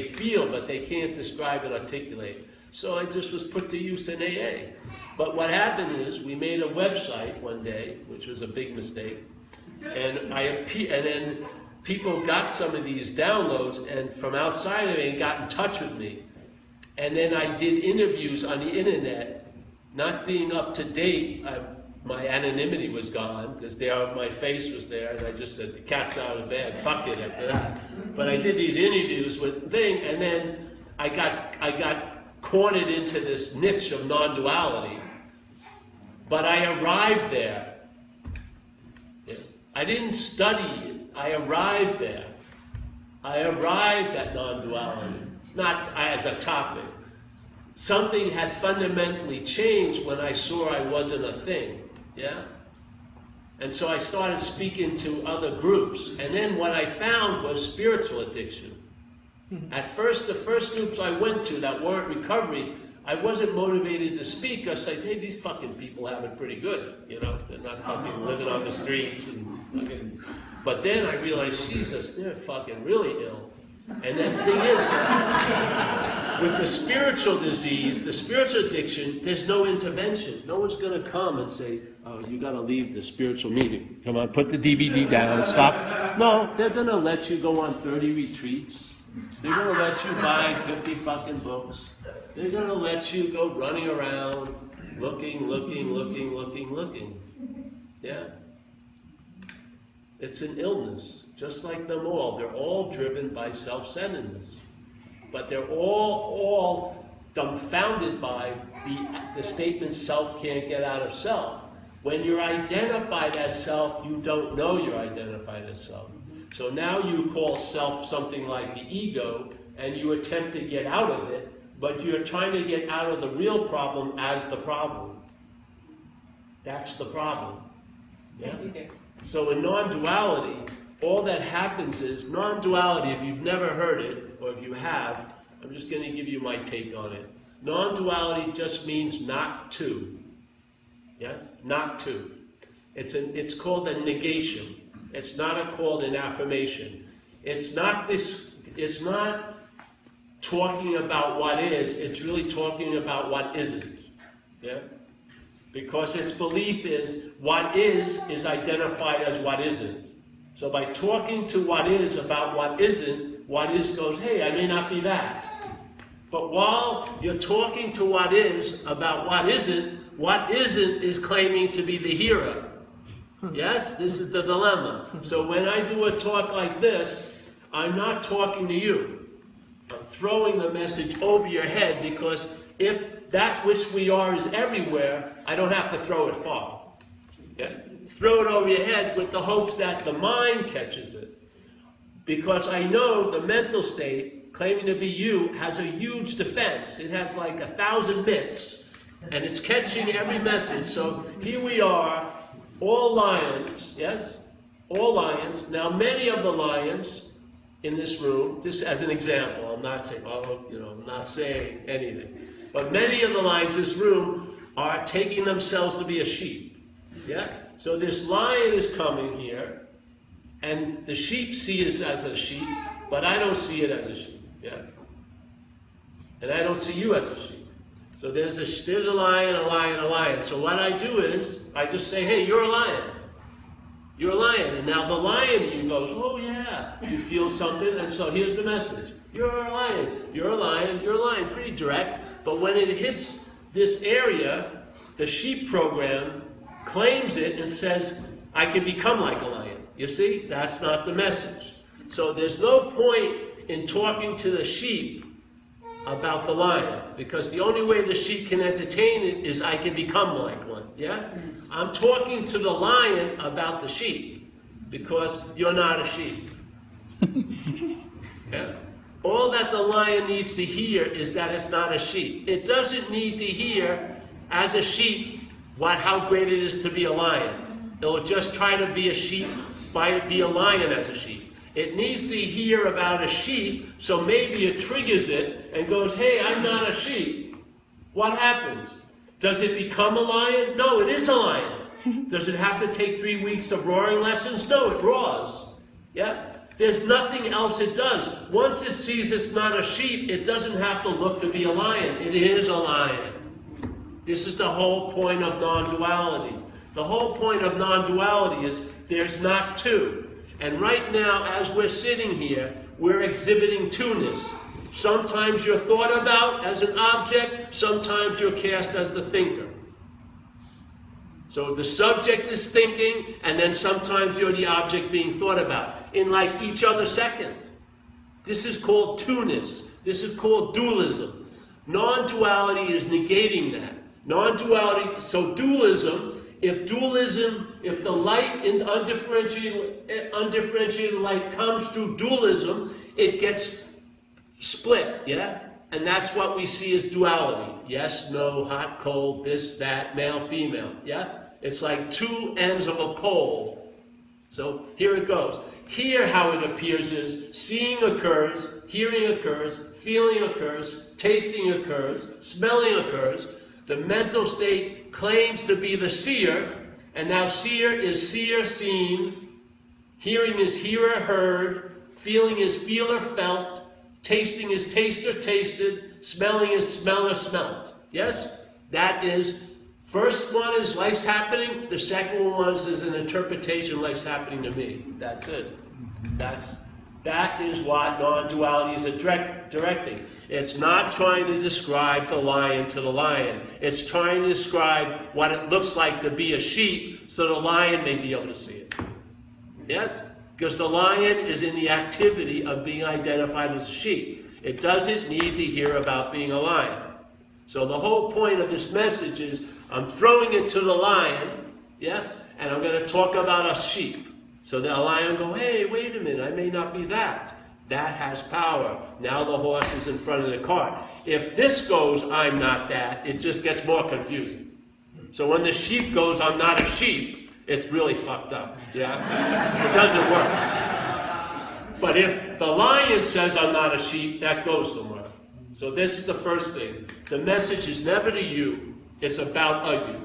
feel, but they can't describe and articulate. So I just was put to use in AA. But what happened is we made a website one day, which was a big mistake, and then people got some of these downloads, and from outside of it got in touch with me. And then I did interviews on the internet, not being up to date. My anonymity was gone, because my face was there, and I just said, the cat's out of the bag, fuck it after that. But I did these interviews with thing, and then I got cornered into this niche of non-duality. But I arrived there. Yeah. I didn't study it. I arrived there. I arrived at non-duality, not as a topic. Something had fundamentally changed when I saw I wasn't a thing. Yeah? And so I started speaking to other groups, and then what I found was spiritual addiction. At first, the first groups I went to that weren't recovery, I wasn't motivated to speak. I said, hey, these fucking people have it pretty good, you know? They're not fucking living on the streets and fucking... But then I realized, Jesus, they're fucking really ill. And then the thing is, with the spiritual disease, the spiritual addiction, there's no intervention. No one's going to come and say, oh, you got to leave the spiritual meeting. Come on, put the DVD down, stop. No, they're going to let you go on 30 retreats. They're going to let you buy 50 fucking books. They're going to let you go running around, looking. Yeah. It's an illness, just like them all. They're all driven by self-centeredness. But they're all dumbfounded by the statement, self can't get out of self. When you're identified as self, you don't know you're identified as self. So now you call self something like the ego, and you attempt to get out of it, but you're trying to get out of the real problem as the problem. That's the problem. Yeah? So in non-duality, all that happens is, non-duality, if you've never heard it, or if you have, I'm just going to give you my take on it. Non-duality just means not to. Yes? Not to. It's called a negation. It's not called an affirmation. It's not talking about what is, it's really talking about what isn't. Yeah? Because its belief is what is identified as what isn't. So by talking to what is about what isn't, what is goes, hey, I may not be that. But while you're talking to what is about what isn't is claiming to be the hero. Yes, this is the dilemma. So when I do a talk like this, I'm not talking to you. I'm throwing the message over your head, because if that which we are is everywhere, I don't have to throw it far. Yeah? Throw it over your head with the hopes that the mind catches it. Because I know the mental state, claiming to be you, has a huge defense. It has like 1,000 bits, and it's catching every message. So here we are, all lions, yes? All lions. Now many of the lions in this room, just as an example, I'm not saying, I'm not saying anything. But many of the lions in this room are taking themselves to be a sheep. Yeah? So this lion is coming here, and the sheep see it as a sheep, but I don't see it as a sheep. Yeah? And I don't see you as a sheep. So there's a lion, a lion, a lion. So what I do is, I just say, hey, you're a lion. You're a lion. And now the lion in you goes, oh yeah. You feel something, and so here's the message. You're a lion. You're a lion. You're a lion. Pretty direct. But when it hits this area, the sheep program claims it and says, I can become like a lion. You see? That's not the message. So there's no point in talking to the sheep about the lion, because the only way the sheep can entertain it is I can become like one. Yeah? I'm talking to the lion about the sheep, because you're not a sheep. Yeah? All that the lion needs to hear is that it's not a sheep. It doesn't need to hear, as a sheep, how great it is to be a lion. It'll just try to be a sheep, be a lion as a sheep. It needs to hear about a sheep, so maybe it triggers it and goes, hey, I'm not a sheep. What happens? Does it become a lion? No, it is a lion. Does it have to take 3 weeks of roaring lessons? No, it roars. Yeah? There's nothing else it does. Once it sees it's not a sheep, it doesn't have to look to be a lion. It is a lion. This is the whole point of non-duality. The whole point of non-duality is there's not two. And right now, as we're sitting here, we're exhibiting two-ness. Sometimes you're thought about as an object, sometimes you're cast as the thinker. So the subject is thinking, and then sometimes you're the object being thought about, in like each other second. This is called two-ness. This is called dualism. Non-duality is negating that. Non-duality, so dualism, if the light in undifferentiated light comes through dualism, it gets split, yeah? And that's what we see as duality. Yes, no, hot, cold, this, that, male, female, yeah? It's like two ends of a pole. So here it goes. Here how it appears is seeing occurs, hearing occurs, feeling occurs, tasting occurs, smelling occurs. The mental state claims to be the seer, and now seer is seer seen, hearing is hearer heard, feeling is feeler felt, tasting is taster tasted, smelling is smeller smelt. Yes? That is, first one is life's happening, the second one is an interpretation, life's happening to me. That's it. That is what non-duality is directing. It's not trying to describe the lion to the lion. It's trying to describe what it looks like to be a sheep so the lion may be able to see it. Yes? Because the lion is in the activity of being identified as a sheep. It doesn't need to hear about being a lion. So the whole point of this message is I'm throwing it to the lion, yeah, and I'm going to talk about a sheep. So the lion will go, hey, wait a minute, I may not be that. That has power. Now the horse is in front of the cart. If this goes, I'm not that, it just gets more confusing. So when the sheep goes, I'm not a sheep, it's really fucked up. Yeah? It doesn't work. But if the lion says I'm not a sheep, that goes somewhere. So this is the first thing. The message is never to you, it's about a you.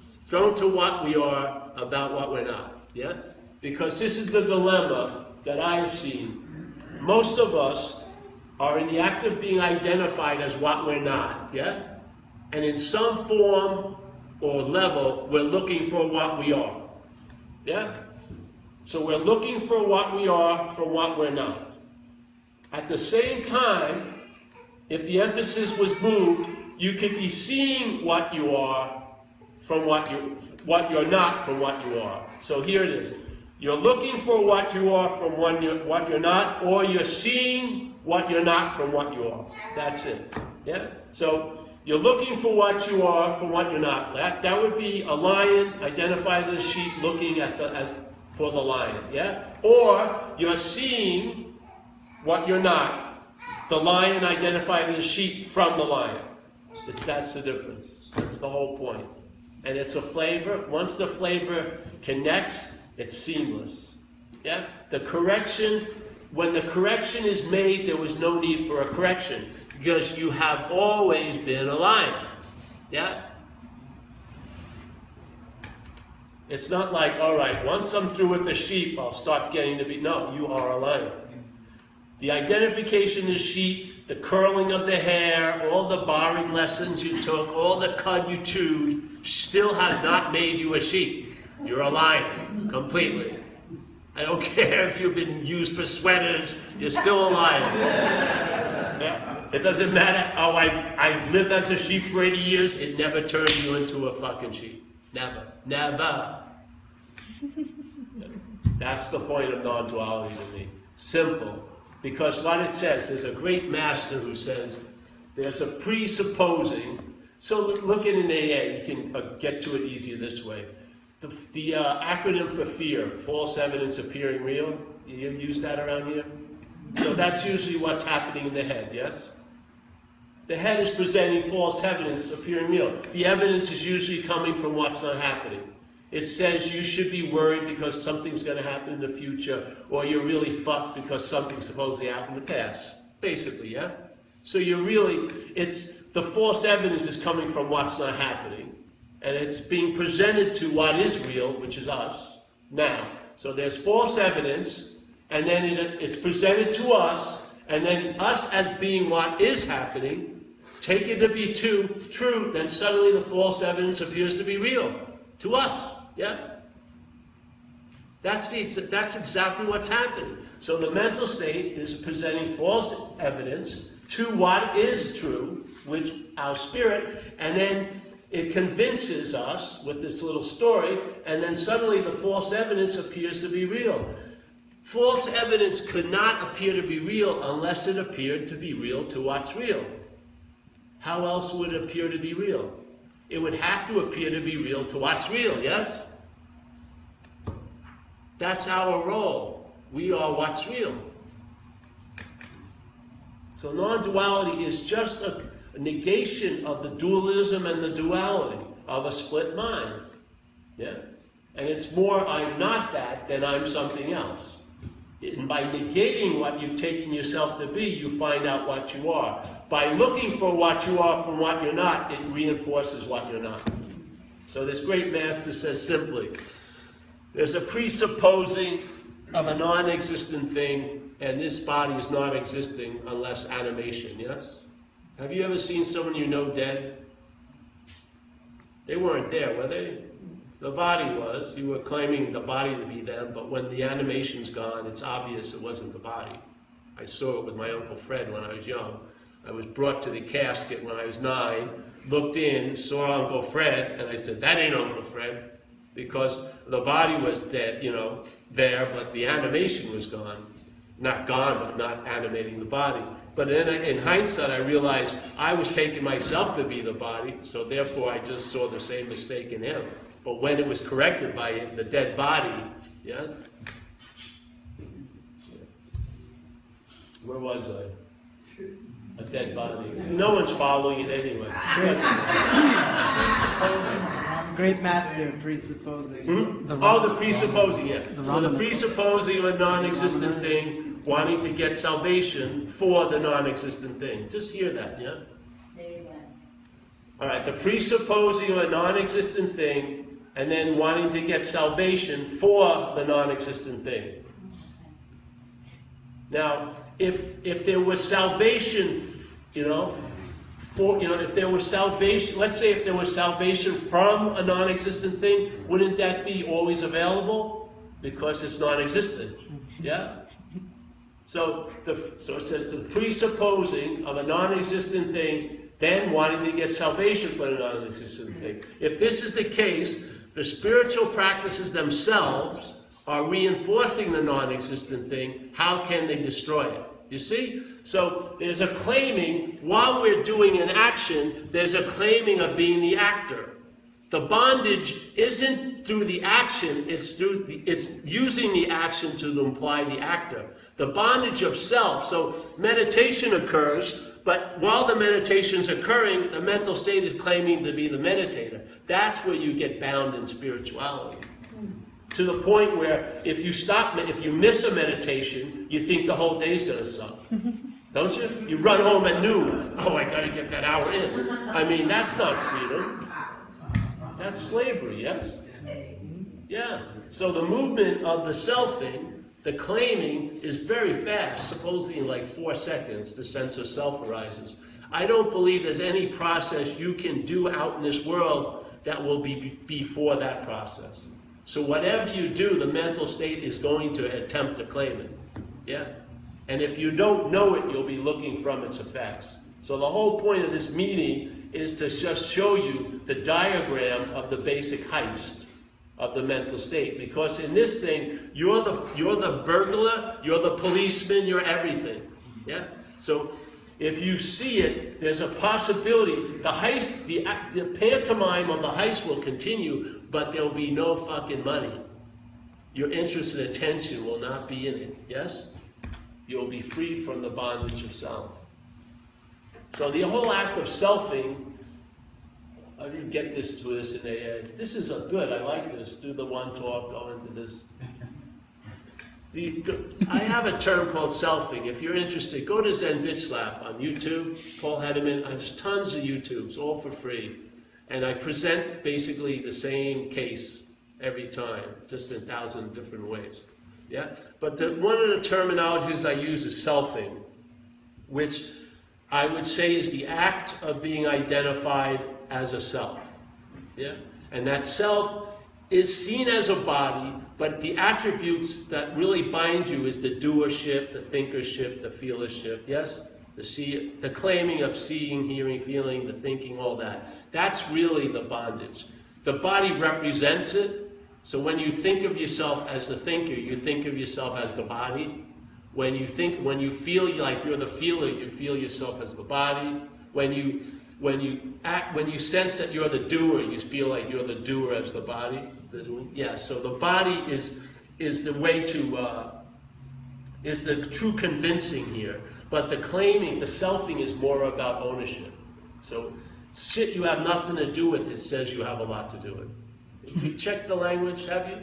It's thrown to what we are, about what we're not. Yeah? Because this is the dilemma that I have seen. Most of us are in the act of being identified as what we're not. Yeah? And in some form or level, we're looking for what we are. Yeah? So we're looking for what we are from what we're not. At the same time, if the emphasis was moved, you could be seeing what you are from what you're not from what you are. So here it is. You're looking for what you are from what you're not, or you're seeing what you're not from what you are. That's it. Yeah? So you're looking for what you are from what you're not. That would be a lion identified as a sheep looking at for the lion. Yeah? Or you're seeing what you're not. The lion identified as a sheep from the lion. That's the difference. That's the whole point. And it's a flavor. Once the flavor connects, it's seamless. Yeah? The correction, when the correction is made, there was no need for a correction. Because you have always been a lion. Yeah? It's not like, all right, once I'm through with the sheep, I'll start getting to be... No, you are a lion. The identification as sheep, the curling of the hair, all the barring lessons you took, all the cud you chewed, still has not made you a sheep. You're a lion, completely. I don't care if you've been used for sweaters, you're still a lion. Yeah? It doesn't matter, oh, I've lived as a sheep for 80 years, it never turned you into a fucking sheep. Never. Never. That's the point of non-duality to me. Simple. Because what it says, there's a great master who says, there's a presupposing. So look at an AA, you can get to it easier this way. The acronym for fear, false evidence appearing real. You use that around here? So that's usually what's happening in the head, yes? The head is presenting false evidence appearing real. The evidence is usually coming from what's not happening. It says you should be worried because something's going to happen in the future, or you're really fucked because something supposedly happened in the past. Basically, yeah? So it's the false evidence is coming from what's not happening, and it's being presented to what is real, which is us, now. So there's false evidence, and then it's presented to us, and then us as being what is happening, take it to be true, then suddenly the false evidence appears to be real to us. Yeah? That's exactly what's happening. So the mental state is presenting false evidence to what is true, which our spirit, and then it convinces us with this little story, and then suddenly the false evidence appears to be real. False evidence could not appear to be real unless it appeared to be real to what's real. How else would it appear to be real? It would have to appear to be real to what's real, yes? That's our role. We are what's real. So non-duality is just a negation of the dualism and the duality of a split mind. Yeah? And it's more I'm not that than I'm something else. And by negating what you've taken yourself to be, you find out what you are. By looking for what you are from what you're not, it reinforces what you're not. So this great master says simply, there's a presupposing of a non-existent thing, and this body is not existing unless animation, yes? Have you ever seen someone you know dead? They weren't there, were they? The body was. You were claiming the body to be them, but when the animation's gone, it's obvious it wasn't the body. I saw it with my Uncle Fred when I was young. I was brought to the casket when I was 9, looked in, saw Uncle Fred, and I said, that ain't Uncle Fred, because the body was dead, there, but the animation was gone. Not gone, but not animating the body. But in hindsight, I realized I was taking myself to be the body, so therefore I just saw the same mistake in him. But when it was corrected by the dead body, yes? Where was I? A dead body. No one's following it anyway. Great master presupposing. The presupposing, yeah. So the presupposing of a non-existent thing, wanting to get salvation for the non-existent thing. Just hear that, yeah? All right, the presupposing of a non-existent thing, and then wanting to get salvation for the non-existent thing. Now, if there was salvation, if there was salvation, let's say if there was salvation from a non-existent thing, wouldn't that be always available? Because it's non-existent, yeah? So it says the presupposing of a non-existent thing, then wanting to get salvation for the non-existent thing. If this is the case, the spiritual practices themselves are reinforcing the non-existent thing. How can they destroy it? You see? So there's a claiming, while we're doing an action, there's a claiming of being the actor. The bondage isn't through the action, it's using the action to imply the actor. The bondage of self. So meditation occurs, but while the meditation's occurring, the mental state is claiming to be the meditator. That's where you get bound in spirituality. To the point where if you miss a meditation, you think the whole day's going to suck. Don't you? You run home at noon. Oh, I got to get that hour in. I mean, that's not freedom. That's slavery, yes? Yeah. So the movement of the selfing, the claiming, is very fast. Supposedly in like 4 seconds, the sense of self arises. I don't believe there's any process you can do out in this world that will be before that process. So whatever you do, the mental state is going to attempt to claim it. Yeah? And if you don't know it, you'll be looking from its effects. So the whole point of this meeting is to just show you the diagram of the basic heist of the mental state. Because in this thing, you're the burglar, you're the policeman, you're everything. Yeah? So if you see it, there's a possibility. The heist, the pantomime of the heist will continue, but there'll be no fucking money. Your interest and attention will not be in it, yes? You'll be free from the bondage of self. So the whole act of selfing, I didn't get this to this in AA. This is good, I like this. Do the one talk, go into this. I have a term called selfing. If you're interested, go to BitchSlap on YouTube, Paul Hedderman. There's tons of YouTubes, all for free. And I present basically the same case every time, just in 1,000 different ways. Yeah? But one of the terminologies I use is selfing, which I would say is the act of being identified as a self. Yeah? And that self is seen as a body, but the attributes that really bind you is the doership, the thinkership, the feelership, yes? The claiming of seeing, hearing, feeling, the thinking, all that. That's really the bondage. The body represents it. So when you think of yourself as the thinker, you think of yourself as the body. When you feel like you're the feeler, you feel yourself as the body. When you sense that you're the doer, you feel like you're the doer as the body. Yeah, so the body is the way to, is the true convincing here. But the claiming, the selfing is more about ownership. So shit you have nothing to do with, it says you have a lot to do with. You check the language, have you?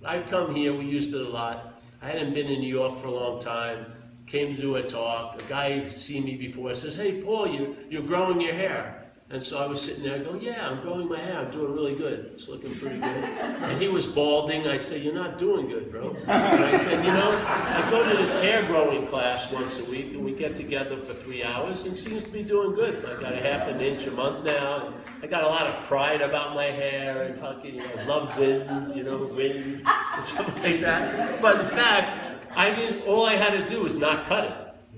I've come here, we used it a lot. I hadn't been in New York for a long time. Came to do a talk. A guy who'd seen me before says, "Hey, Paul, you're growing your hair." And so I was sitting there, I go, "Yeah, I'm growing my hair. I'm doing really good. It's looking pretty good." And he was balding. I said, "You're not doing good, bro." And I said, I go to this hair growing class once a week, and we get together for 3 hours, and seems to be doing good. I got a half an inch a month now. And I got a lot of pride about my hair, and fucking love wind, wind, and stuff like that. But in fact, all I had to do was not cut it.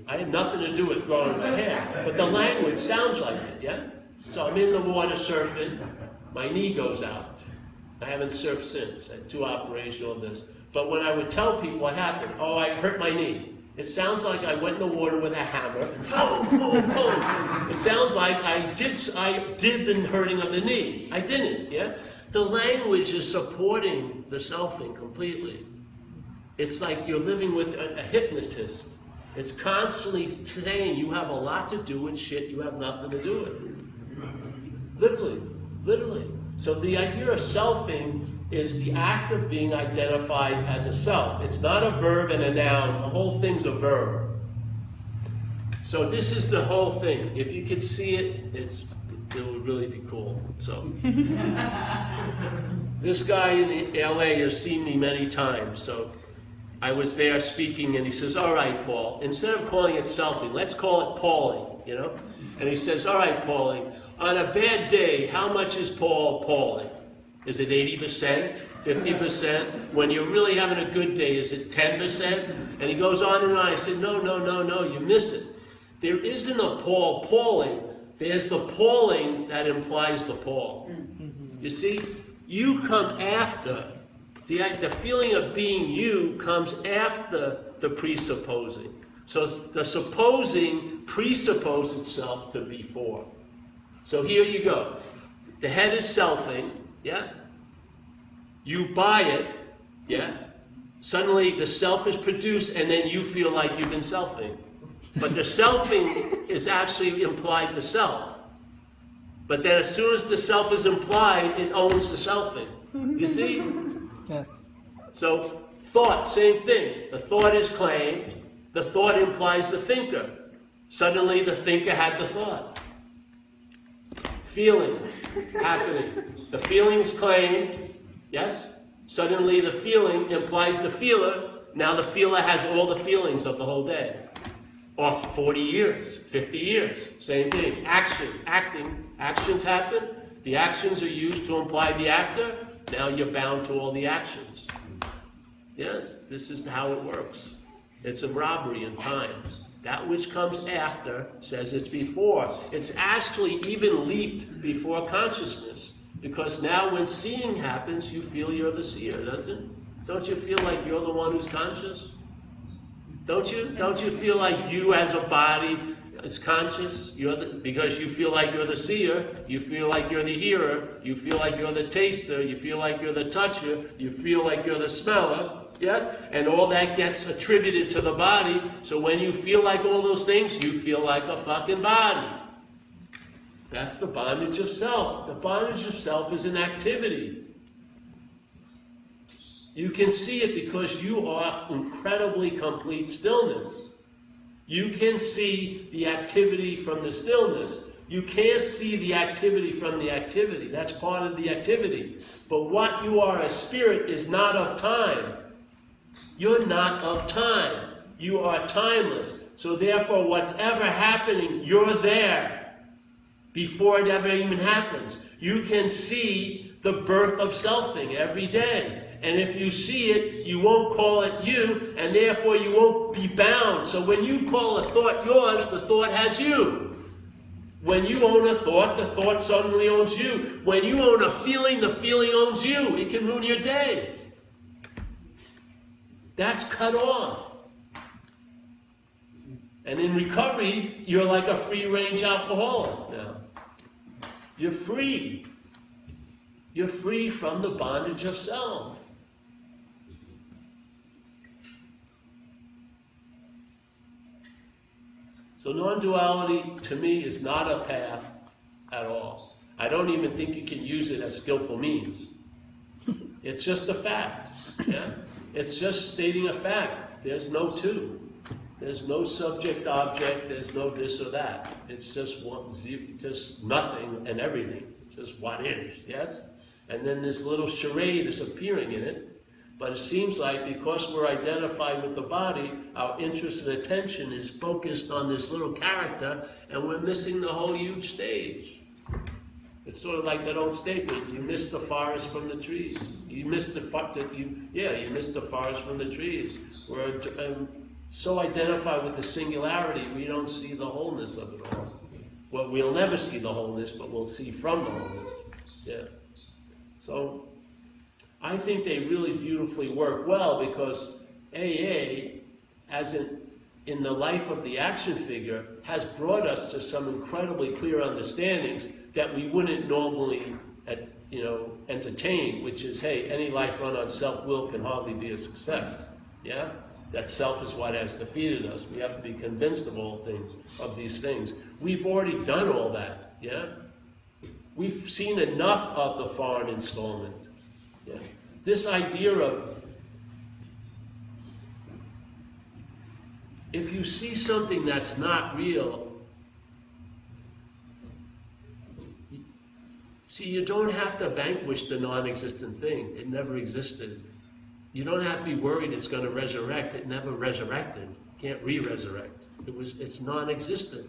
I had nothing to do with growing my hair. But the language sounds like it, yeah? So I'm in the water surfing, my knee goes out. I haven't surfed since. I had 2 operations on this. But when I would tell people what happened, I hurt my knee. It sounds like I went in the water with a hammer, and boom, boom, boom. It sounds like I did the hurting of the knee. I didn't, yeah? The language is supporting the selfing completely. It's like you're living with a hypnotist. It's constantly saying you have a lot to do with shit you have nothing to do with. Literally, literally. So the idea of selfing is the act of being identified as a self. It's not a verb and a noun. The whole thing's a verb. So this is the whole thing. If you could see it, it would really be cool. So this guy in LA has seen me many times. So I was there speaking, and he says, "All right, Paul, instead of calling it selfing, let's call it Pauling, you know?" And he says, "All right, Pauling, on a bad day, how much is Paul Pauling? Is it 80%, 50%? When you're really having a good day, is it 10%? And he goes on and on. I said, no, you miss it. There isn't a Paul Pauling. There's the Pauling that implies the Paul. You see, you come after. The feeling of being you comes after the presupposing. So the supposing presupposes itself to before. So here you go. The head is selfing, yeah? You buy it, yeah? Suddenly the self is produced, and then you feel like you've been selfing. But the selfing is actually implied the self. But then as soon as the self is implied, it owns the selfing. You see? Yes. So thought, same thing. The thought is claimed. The thought implies the thinker. Suddenly the thinker had the thought. Feeling happening. The feeling is claimed, yes? Suddenly the feeling implies the feeler. Now the feeler has all the feelings of the whole day. Or 40 years, 50 years, same thing. Actions happen. The actions are used to imply the actor. Now you're bound to all the actions. Yes, this is how it works. It's a robbery in time. That which comes after says it's before. It's actually even leaped before consciousness. Because now when seeing happens, you feel you're the seer, doesn't it? Don't you feel like you're the one who's conscious? Don't you? Don't you feel like you as a body is conscious? Because you feel like you're the seer, you feel like you're the hearer, you feel like you're the taster, you feel like you're the toucher, you feel like you're the smeller. Yes? And all that gets attributed to the body. So when you feel like all those things, you feel like a fucking body. That's the bondage of self. The bondage of self is an activity. You can see it because you are incredibly complete stillness. You can see the activity from the stillness. You can't see the activity from the activity. That's part of the activity. But what you are as spirit is not of time. You're not of time. You are timeless. So therefore, what's ever happening, you're there before it ever even happens. You can see the birth of selfing every day. And if you see it, you won't call it you, and therefore you won't be bound. So when you call a thought yours, the thought has you. When you own a thought, the thought suddenly owns you. When you own a feeling, the feeling owns you. It can ruin your day. That's cut off. And in recovery, you're like a free-range alcoholic now. You're free. You're free from the bondage of self. So non-duality, to me, is not a path at all. I don't even think you can use it as skillful means. It's just a fact. Yeah? It's just stating a fact. There's no two. There's no subject-object. There's no this or that. It's just just nothing and everything. It's just what is, yes? And then this little charade is appearing in it. But it seems like because we're identified with the body, our interest and attention is focused on this little character, and we're missing the whole huge stage. It's sort of like that old statement: "You miss the forest from the trees." You miss you miss the forest from the trees. We're so identified with the singularity, we don't see the wholeness of it all. Well, we'll never see the wholeness, but we'll see from the wholeness. Yeah. So I think they really beautifully work well because AA, as in the life of the action figure, has brought us to some incredibly clear understandings that we wouldn't normally entertain, which is, hey, any life run on self-will can hardly be a success. Yeah? That self is what has defeated us. We have to be convinced of all things, of these things. We've already done all that, yeah? We've seen enough of the foreign installment. Yeah? This idea of, if you see something that's not real, see, you don't have to vanquish the non-existent thing. It never existed. You don't have to be worried it's going to resurrect. It never resurrected. It can't re-resurrect. It's non-existent.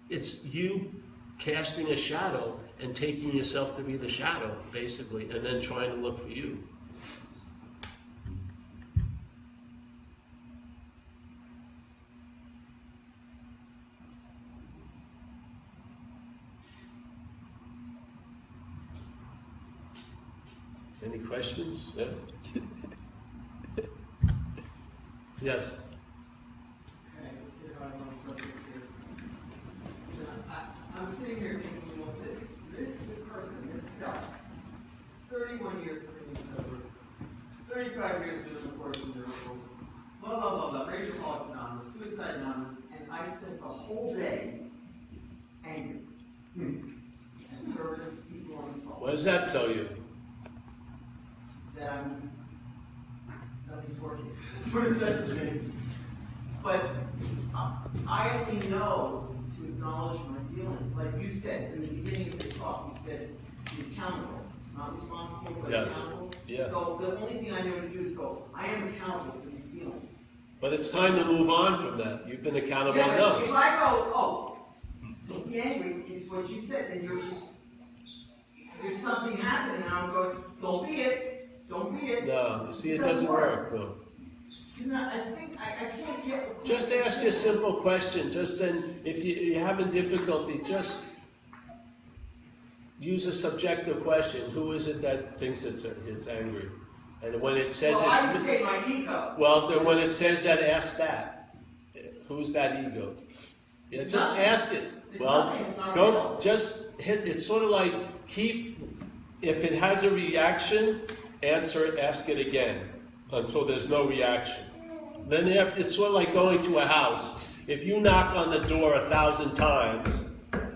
It's you casting a shadow and taking yourself to be the shadow, basically, and then trying to look for you. Any questions? Yeah. Yes. Okay, let's see how I want to put this here. I'm sitting here thinking, well, this person, this self, is 31 years clean sober, 35 years doing the Course in Miracles, blah, blah, blah, blah, Rage Alcoholics Anonymous, Suicide Anonymous, and I spent the whole day angry and service people on the phone. What does that tell you? That nothing's working. That's what it says to me. But I only know to acknowledge my feelings. Like you said in the beginning of the talk, you said be accountable. Not responsible, but Yes. accountable. Yeah. So the only thing I know to do is go, I am accountable for these feelings. But it's time to move on from that. You've been accountable Yeah, enough. if I go, oh, don't be angry, it's what you said, then you're just, there's something happening, and I'm going, don't be it. Don't be it. No, you see, it doesn't work. No. I think I can't get. Just ask you a simple question. Just then, if you're having difficulty, just use a subjective question. Who is it that thinks it's angry? And when it says Well, I would it's... say my ego. Well, then when it says that, ask that. Who's that ego? Yeah, It's just nothing. ask it. It's Well, nothing. It's not go, real. just hit, it's sort of like if it has a reaction, answer it, ask it again until there's no reaction. Then it's sort of like going to a house. If you knock on the door 1,000 times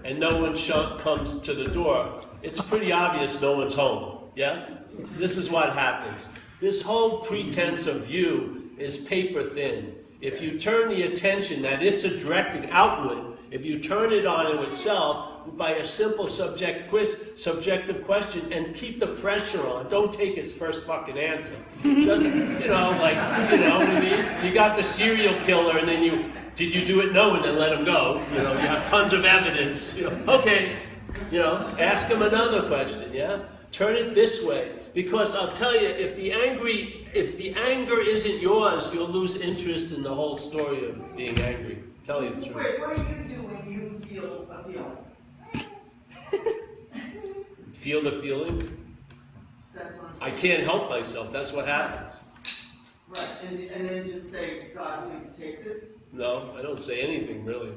and no one comes to the door, it's pretty obvious no one's home. Yeah? This is what happens. This whole pretense of you is paper thin. If you turn the attention that it's directing outward, if you turn it on itself by a simple subjective question and keep the pressure on, don't take its first fucking answer. Just, what I mean? You got the serial killer and then did you do it? No, and then let him go. You have tons of evidence. Okay, ask him another question, yeah? Turn it this way. Because I'll tell you, if the anger isn't yours, you'll lose interest in the whole story of being angry. Tell you the truth. Wait, what do you do when you feel a feeling? Feel the feeling? That's what I'm I saying. can't help myself. That's what happens. Right, and then just say, God, please take this No, I don't say anything really.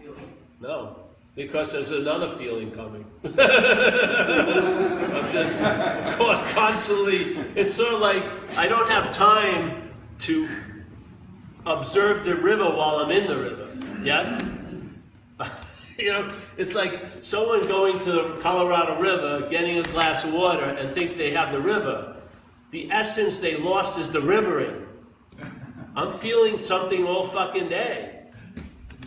feeling. No, because there's another feeling coming. I'm just, of course, constantly. It's sort of like I don't have time to observe the river while I'm in the river. Yes? It's like someone going to the Colorado River, getting a glass of water, and think they have the river. The essence they lost is the rivering. I'm feeling something all fucking day.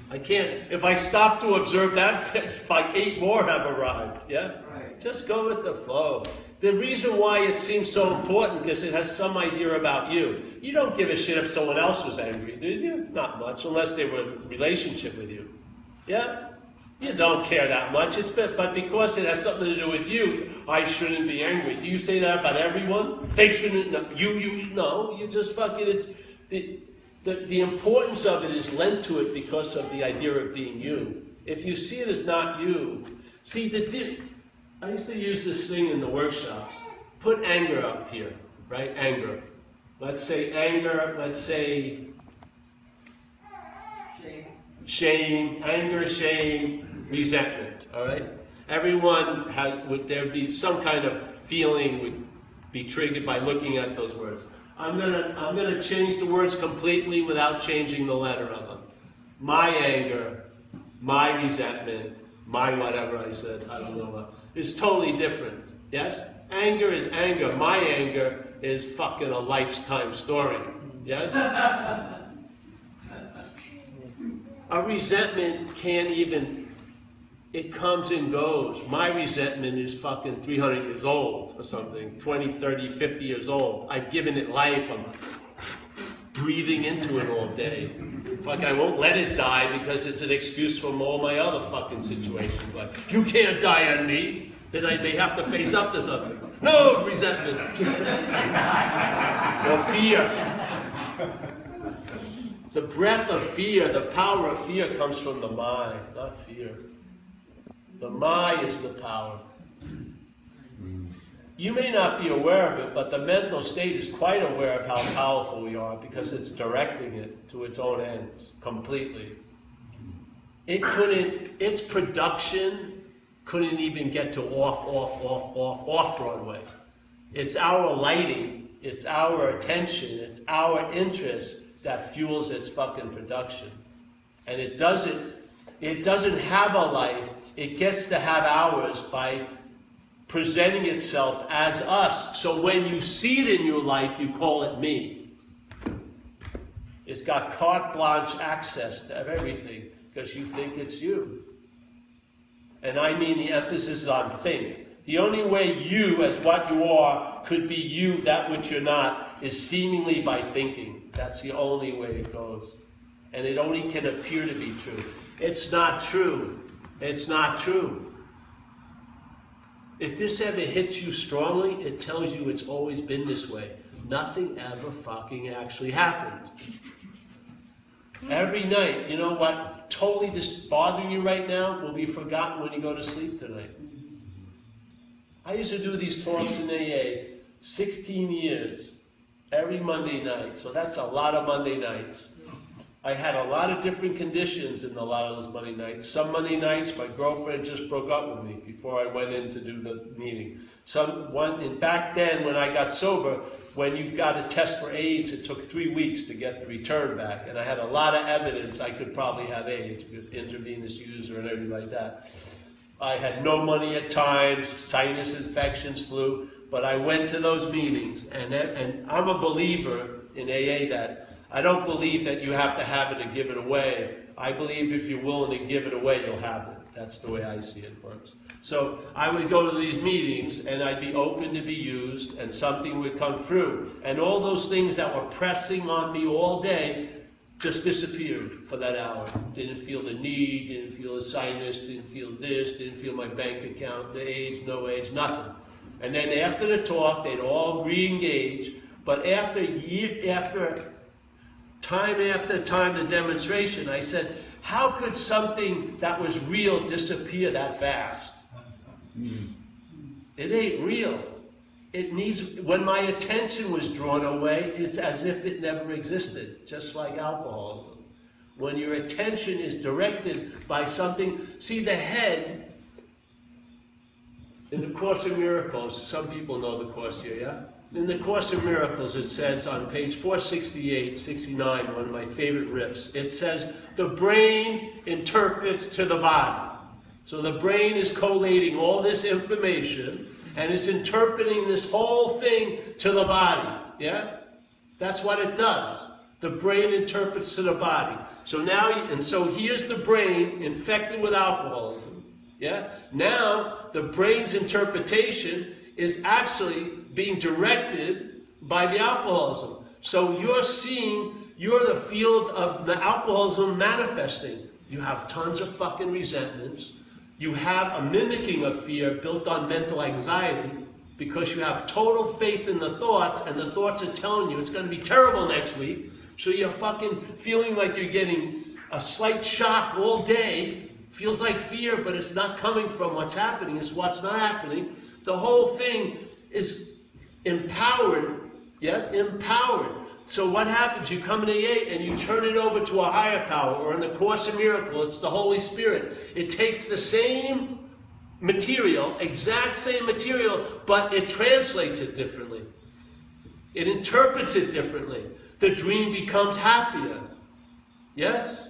I can't, if I stop to observe that, it's like 8 more have arrived, yeah? Right. Just go with the flow. The reason why it seems so important because it has some idea about you. You don't give a shit if someone else was angry, do you? Not much, unless they were in a relationship with you. Yeah? You don't care that much, but because it has something to do with you, I shouldn't be angry. Do you say that about everyone? They shouldn't, no, you just fucking, it's, the importance of it is lent to it because of the idea of being you. If you see it as not you, see, I used to use this thing in the workshops. Put anger up here, right? Anger. Let's say anger, let's say shame, anger, shame, resentment, all right? Everyone would there be some kind of feeling would be triggered by looking at those words. I'm gonna change the words completely without changing the letter of them. My anger, my resentment, my whatever I said, I don't know what, is totally different. Yes? Anger is anger. My anger is fucking a lifetime story. Yes? A resentment can't even, it comes and goes. My resentment is fucking 300 years old or something, 20, 30, 50 years old. I've given it life. I'm breathing into it all day. Fuck, I won't let it die because it's an excuse from all my other fucking situations. Like, you can't die on me. Then I may have to face up to something. No, resentment. Or fear. The breath of fear, the power of fear comes from the mind, not fear. The mind is the power. You may not be aware of it, but the mental state is quite aware of how powerful we are because it's directing it to its own ends completely. Its production couldn't even get to off Broadway. It's our lighting, it's our attention, it's our interest that fuels its fucking production. And it doesn't have a life, it gets to have ours by presenting itself as us. So when you see it in your life, you call it me. It's got carte blanche access to everything because you think it's you. And I mean the emphasis is on think. The only way you, as what you are, could be you, that which you're not, is seemingly by thinking. That's the only way it goes. And it only can appear to be true. It's not true. It's not true. If this ever hits you strongly, it tells you it's always been this way. Nothing ever fucking actually happened. Every night, you know what totally just bothering you right now will be forgotten when you go to sleep tonight. I used to do these talks in AA 16 years, every Monday night. So that's a lot of Monday nights. I had a lot of different conditions in a lot of those Monday nights. Some Monday nights, my girlfriend just broke up with me before I went in to do the meeting. And back then, when I got sober, when you got a test for AIDS, it took 3 weeks to get the return back. And I had a lot of evidence I could probably have AIDS because intravenous user and everything like that. I had no money at times, sinus infections, flu, but I went to those meetings. And I'm a believer in AA that I don't believe that you have to have it to give it away. I believe if you're willing to give it away, you'll have it. That's the way I see it works. So I would go to these meetings and I'd be open to be used and something would come through. And all those things that were pressing on me all day just disappeared for that hour. Didn't feel the need, didn't feel the sinus, didn't feel this, didn't feel my bank account, the AIDS, no AIDS, nothing. And then after the talk, they'd all re-engage. But after time, the demonstration, I said, how could something that was real disappear that fast? It ain't real. It needs, when my attention was drawn away, it's as if it never existed, just like alcoholism. When your attention is directed by something, see the head, in the Course in Miracles, some people know the Course here, yeah? In the Course in Miracles, it says on page 468, 69, one of my favorite riffs, it says, the brain interprets to the body. So the brain is collating all this information and it's interpreting this whole thing to the body, yeah? That's what it does. The brain interprets to the body. So now, and so here's the brain infected with alcoholism, yeah? Now, the brain's interpretation is actually being directed by the alcoholism. So you're the field of the alcoholism manifesting. You have tons of fucking resentments. You have a mimicking of fear built on mental anxiety because you have total faith in the thoughts and the thoughts are telling you it's going to be terrible next week. So you're fucking feeling like you're getting a slight shock all day. Feels like fear, but it's not coming from what's happening. It's what's not happening. The whole thing is empowered, yeah? Empowered. So what happens? You come in AA and you turn it over to a higher power, or in the Course in Miracles, it's the Holy Spirit. It takes the same material, exact same material, but it translates it differently. It interprets it differently. The dream becomes happier. Yes?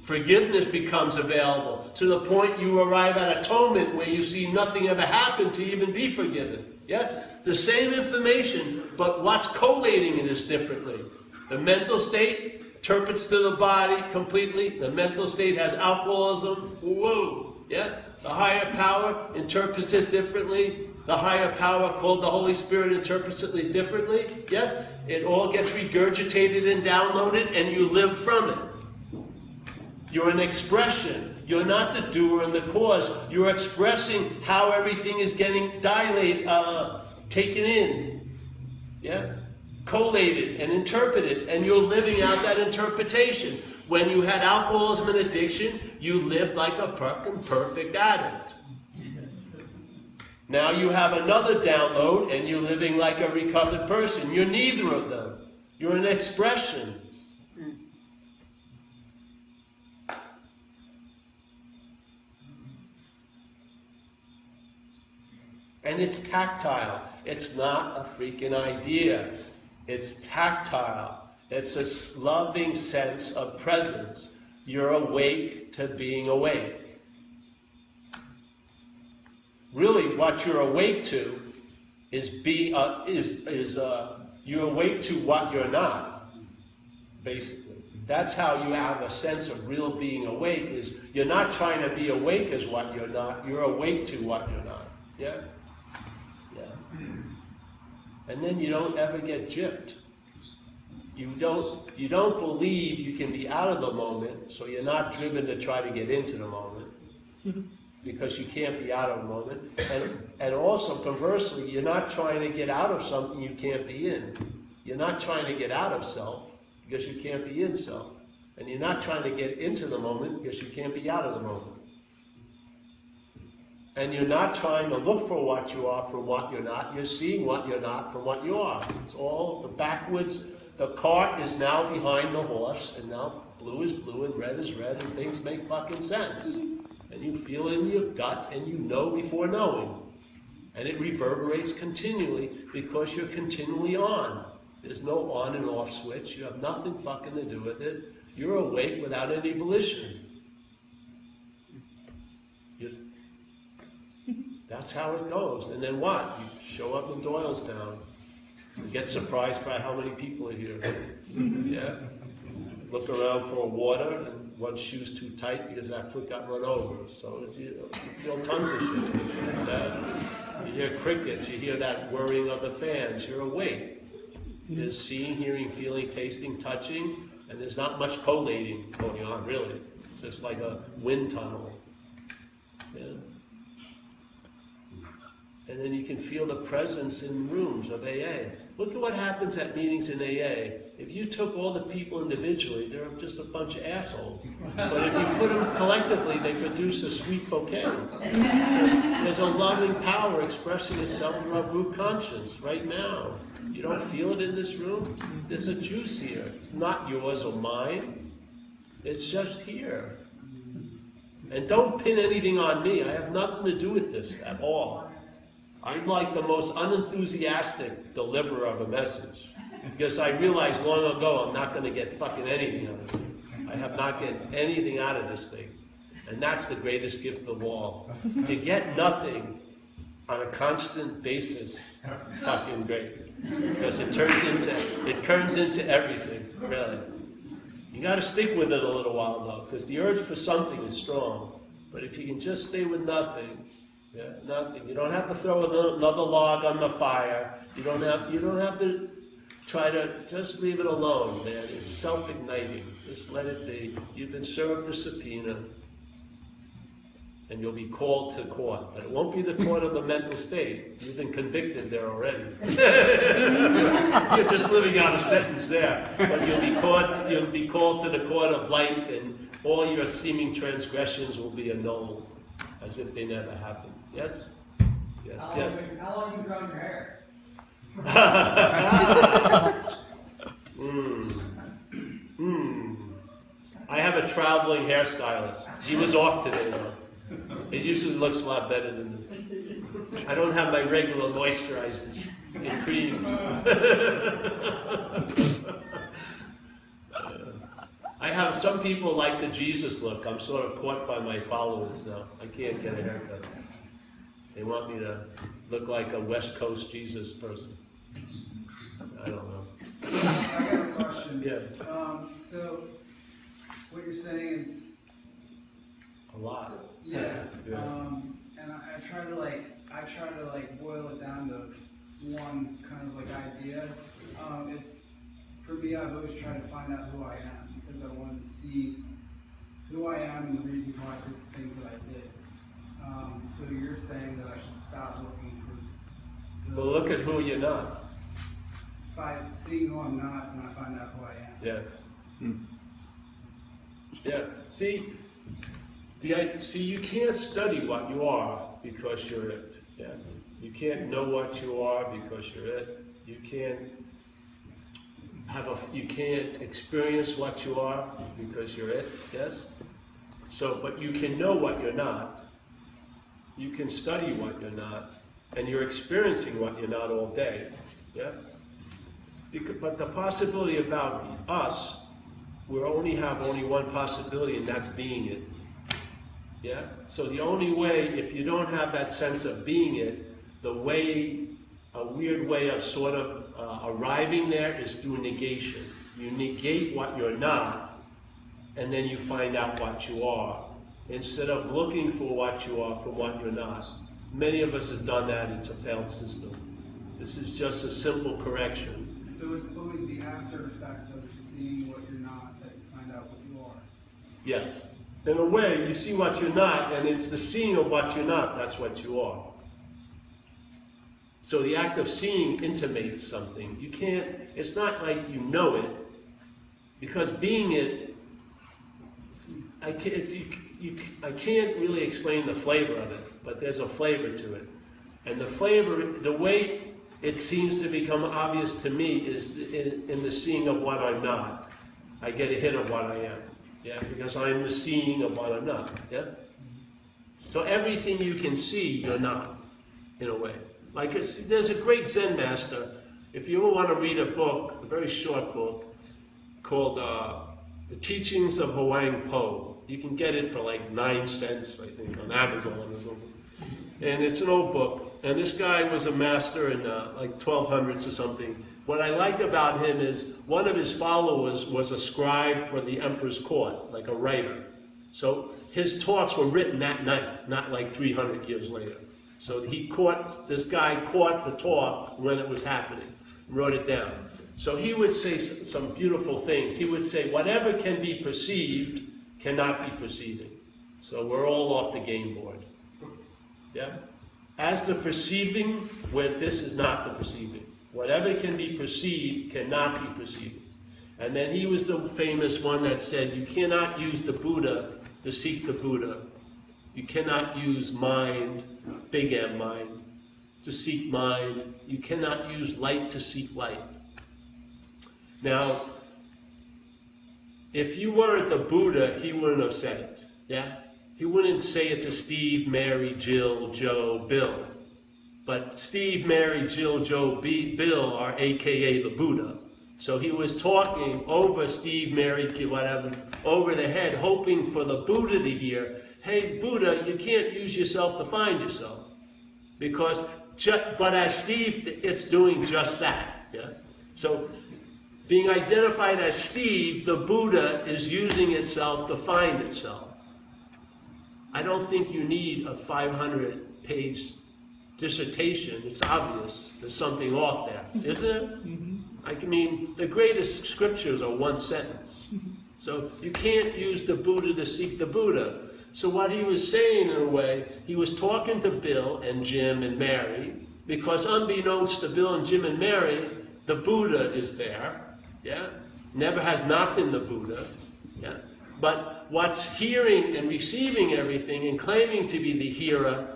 Forgiveness becomes available to the point you arrive at atonement where you see nothing ever happened to even be forgiven. Yeah? The same information, but what's collating it is differently. The mental state interprets to the body completely. The mental state has alcoholism. Whoa! Yeah? The higher power interprets it differently. The higher power, called the Holy Spirit, interprets it differently. Yes? It all gets regurgitated and downloaded, and you live from it. You're an expression. You're not the doer and the cause. You're expressing how everything is getting dilated, taken in. Yeah? Collated and interpreted, and you're living out that interpretation. When you had alcoholism and addiction, you lived like a fucking perfect addict. Now you have another download, and you're living like a recovered person. You're neither of them. You're an expression. And it's tactile. It's not a freaking idea. It's tactile. It's a loving sense of presence. You're awake to being awake. Really, what you're awake to is you're awake to what you're not. Basically, that's how you have a sense of real being awake. Is you're not trying to be awake as what you're not. You're awake to what you're not. Yeah. And then you don't ever get gypped. You don't believe you can be out of the moment, so you're not driven to try to get into the moment, because you can't be out of the moment. And also, conversely, you're not trying to get out of something you can't be in. You're not trying to get out of self, because you can't be in self. And you're not trying to get into the moment, because you can't be out of the moment. And you're not trying to look for what you are from what you're not. You're seeing what you're not from what you are. It's all the backwards. The cart is now behind the horse, and now blue is blue and red is red, and things make fucking sense. And you feel it in your gut, and you know before knowing. And it reverberates continually because you're continually on. There's no on and off switch. You have nothing fucking to do with it. You're awake without any volition. That's how it goes. And then what? You show up in Doylestown. You get surprised by how many people are here. Yeah? Look around for water, and one shoe's too tight because that foot got run over. So you feel tons of shit. You hear crickets, you hear that whirring of the fans. You're awake. There's seeing, hearing, feeling, tasting, touching, and there's not much collating going on, really. It's just like a wind tunnel. Yeah? And then you can feel the presence in rooms of AA. Look at what happens at meetings in AA. If you took all the people individually, they're just a bunch of assholes. But if you put them collectively, they produce a sweet bouquet. There's a loving power expressing itself through our group conscience right now. You don't feel it in this room? There's a juice here. It's not yours or mine. It's just here. And don't pin anything on me. I have nothing to do with this at all. I'm like the most unenthusiastic deliverer of a message. Because I realized long ago I'm not going to get fucking anything out of it. I have not get anything out of this thing. And that's the greatest gift of all. To get nothing on a constant basis is fucking great. Because it turns into everything, really. You got to stick with it a little while though, because the urge for something is strong. But if you can just stay with nothing, yeah, nothing. You don't have to throw another log on the fire. You don't have to try to just leave it alone, man. It's self-igniting. Just let it be. You've been served a subpoena, and you'll be called to court. But it won't be the court of the mental state. You've been convicted there already. You're just living out a sentence there. But you'll be called to the court of light, and all your seeming transgressions will be annulled, as if they never happened. Yes? Yes, yes. How long have you grown your hair? I have a traveling hairstylist. She was off today, though. It usually looks a lot better than this. I don't have my regular moisturizer. in cream. I have some people like the Jesus look. I'm sort of caught by my followers now. I can't get a haircut. They want me to look like a West Coast Jesus person. I don't know. I got a question. Yeah. So, what you're saying is, A lot. yeah. Yeah. And I try to boil it down to one kind of like idea. It's for me. I've always tried to find out who I am because I wanted to see who I am and the reason why I did the things that I did. So you're saying that I should stop looking for. Well, look at who you're not. By seeing who I'm not, and I find out who I am. Yes. Yeah. See, you can't study what you are because you're it. Yeah. You can't know what you are because you're it. You can't you can't experience what you are because you're it. Yes. So, but you can know what you're not. You can study what you're not, and you're experiencing what you're not all day. Yeah. But the possibility about us, we have only one possibility, and that's being it. Yeah? So the only way, if you don't have that sense of being it, a weird way of sort of arriving there is through negation. You negate what you're not, and then you find out what you are, instead of looking for what you are from what you're not. Many of us have done that. It's a failed system. This is just a simple correction. So it's always the after effect of seeing what you're not that you find out what you are. Yes. In a way, you see what you're not, and it's the seeing of what you're not, that's what you are. So the act of seeing intimates something. You can't, it's not like you know it, because being it, I can't really explain the flavor of it, but there's a flavor to it. And the flavor, the way it seems to become obvious to me is in the seeing of what I'm not. I get a hit of what I am, yeah, because I'm the seeing of what I'm not, yeah. So everything you can see, you're not, in a way. Like there's a great Zen master. If you ever want to read a book, a very short book called The Teachings of Huang Po. You can get it for like 9 cents, I think, on Amazon or something. And it's an old book. And this guy was a master in like 1200s or something. What I like about him is one of his followers was a scribe for the emperor's court, like a writer. So his talks were written that night, not like 300 years later. So this guy caught the talk when it was happening, wrote it down. So he would say some beautiful things. He would say, whatever can be perceived cannot be perceiving. So we're all off the game board. Yeah? As the perceiving, when this is not the perceiving. Whatever can be perceived cannot be perceiving. And then he was the famous one that said, you cannot use the Buddha to seek the Buddha. You cannot use mind, big M mind, to seek mind. You cannot use light to seek light. Now, if you weren't the Buddha, he wouldn't have said it. Yeah? He wouldn't say it to Steve, Mary, Jill, Joe, Bill. But Steve, Mary, Jill, Joe, Bill are AKA the Buddha. So he was talking over Steve, Mary, whatever, over the head, hoping for the Buddha to hear, hey, Buddha, you can't use yourself to find yourself. But as Steve, it's doing just that. Yeah? So being identified as Steve, the Buddha is using itself to find itself. I don't think you need a 500-page dissertation. It's obvious there's something off there, isn't it? Mm-hmm. I mean, the greatest scriptures are one sentence. So you can't use the Buddha to seek the Buddha. So what he was saying, in a way, he was talking to Bill and Jim and Mary, because unbeknownst to Bill and Jim and Mary, the Buddha is there. Yeah? Never has not been the Buddha. Yeah? But what's hearing and receiving everything and claiming to be the hearer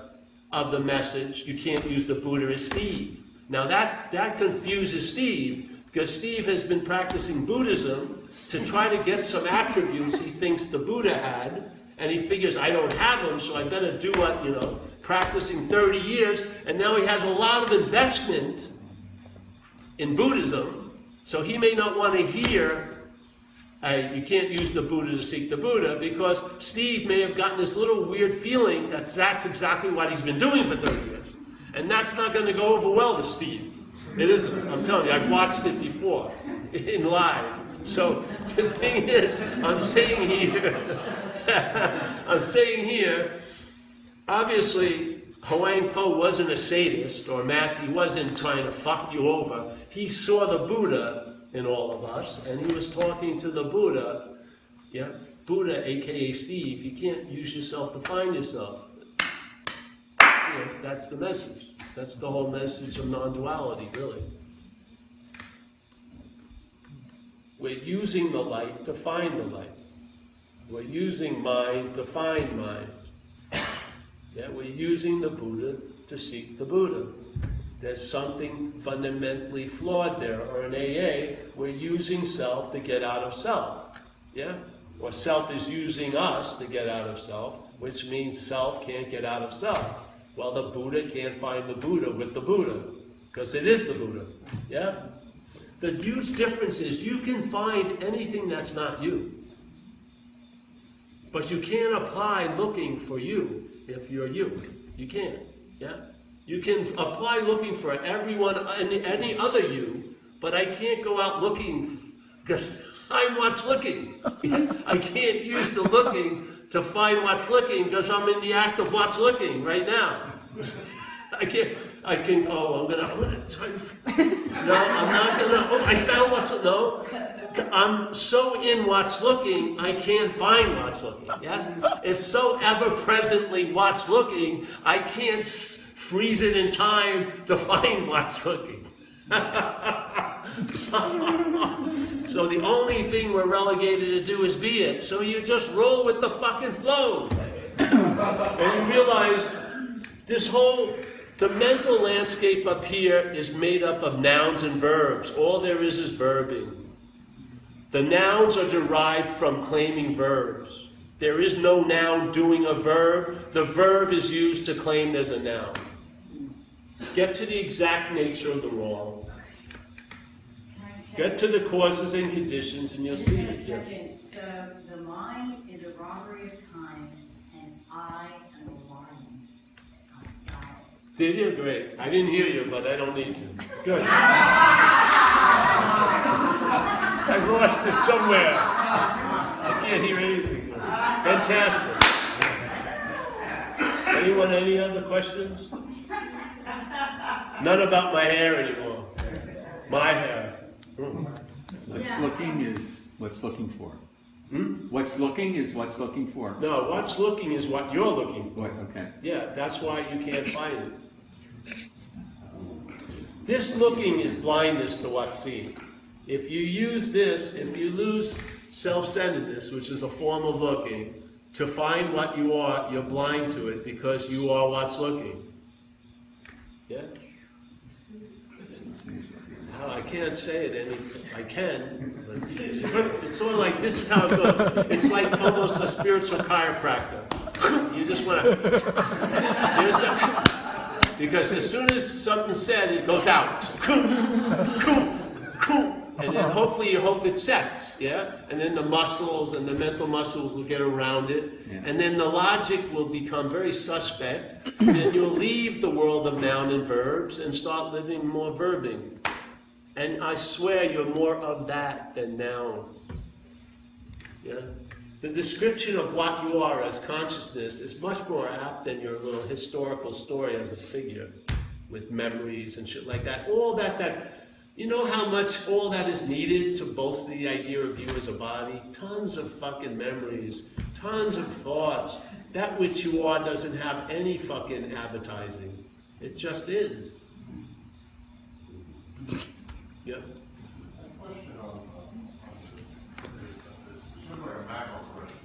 of the message, you can't use the Buddha, as Steve. Now that confuses Steve, because Steve has been practicing Buddhism to try to get some attributes he thinks the Buddha had, and he figures, I don't have them, so I better do what, practicing 30 years, and now he has a lot of investment in Buddhism, so he may not want to hear, you can't use the Buddha to seek the Buddha, because Steve may have gotten this little weird feeling that that's exactly what he's been doing for 30 years. And that's not going to go over well to Steve. It isn't. I'm telling you, I've watched it before, in live. So the thing is, I'm saying here, obviously, Huang Po wasn't a sadist or he wasn't trying to fuck you over. He saw the Buddha in all of us, and he was talking to the Buddha. Yeah, Buddha, aka Steve. You can't use yourself to find yourself. Yeah, that's the message. That's the whole message of non-duality, really. We're using the light to find the light. We're using mind to find mind. Yeah, we're using the Buddha to seek the Buddha. There's something fundamentally flawed there. Or in AA, we're using self to get out of self. Yeah? Or self is using us to get out of self, which means self can't get out of self. Well, the Buddha can't find the Buddha with the Buddha, because it is the Buddha. Yeah? The huge difference is you can find anything that's not you. But you can't apply looking for you if you're you. You can't. Yeah? You can apply looking for everyone and any other you, but I can't go out looking because I'm what's looking. I can't use the looking to find what's looking because I'm in the act of what's looking right now. I'm gonna try to, no, I'm not gonna, I found what's, no, I'm so in what's looking, I can't find what's looking, yes? It's so ever-presently what's looking, I can't freeze it in time to find what's looking. So the only thing we're relegated to do is be it. So you just roll with the fucking flow. And you realize the mental landscape up here is made up of nouns and verbs. All there is verbing. The nouns are derived from claiming verbs. There is no noun doing a verb. The verb is used to claim there's a noun. Get to the exact nature of the wrong. Get to the causes and conditions and you'll see it. Yeah. So the mind is a robbery of time, and I am a lion. I got it. Did you? Great. I didn't hear you, but I don't need to. Good. I lost it somewhere. I can't hear anything. Fantastic. Anyone, any other questions? None about my hair anymore. My hair. What's looking is what's looking for. What's looking is what's looking for. No, what's looking is what you're looking for. Okay. Yeah, that's why you can't find it. This looking is blindness to what's seen. If you use this, if you lose self-centeredness, which is a form of looking, to find what you are, you're blind to it because you are what's looking. Yeah? I can't say it I can, but it's sort of like, this is how it goes. It's like almost a spiritual chiropractor. You just want to, because as soon as something's said, it goes out. And then hopefully you hope it sets, yeah? And then the muscles and the mental muscles will get around it. Yeah. And then the logic will become very suspect. And you'll leave the world of noun and verbs and start living more verbing. And I swear you're more of that than nouns. Yeah? The description of what you are as consciousness is much more apt than your little historical story as a figure with memories and shit like that. All that, you know how much all that is needed to bolster the idea of you as a body? Tons of fucking memories, tons of thoughts. That which you are doesn't have any fucking advertising. It just is. Yeah. A question on similar to macro question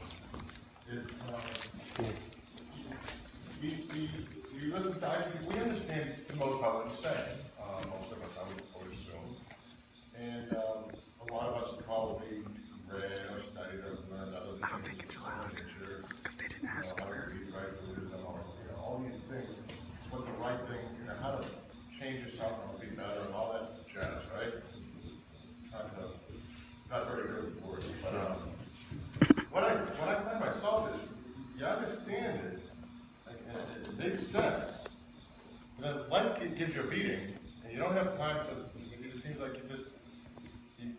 is you listen to we understand the most of what you're saying, most of us I would assume, and a lot of us have probably read or studied or learned other things nature, because they didn't ask how to read right Buddhism or all these things, what the right thing, how to change yourself and be better and all that jazz, right? makes sense. And then life gives you a beating, and you don't have time to, it just seems like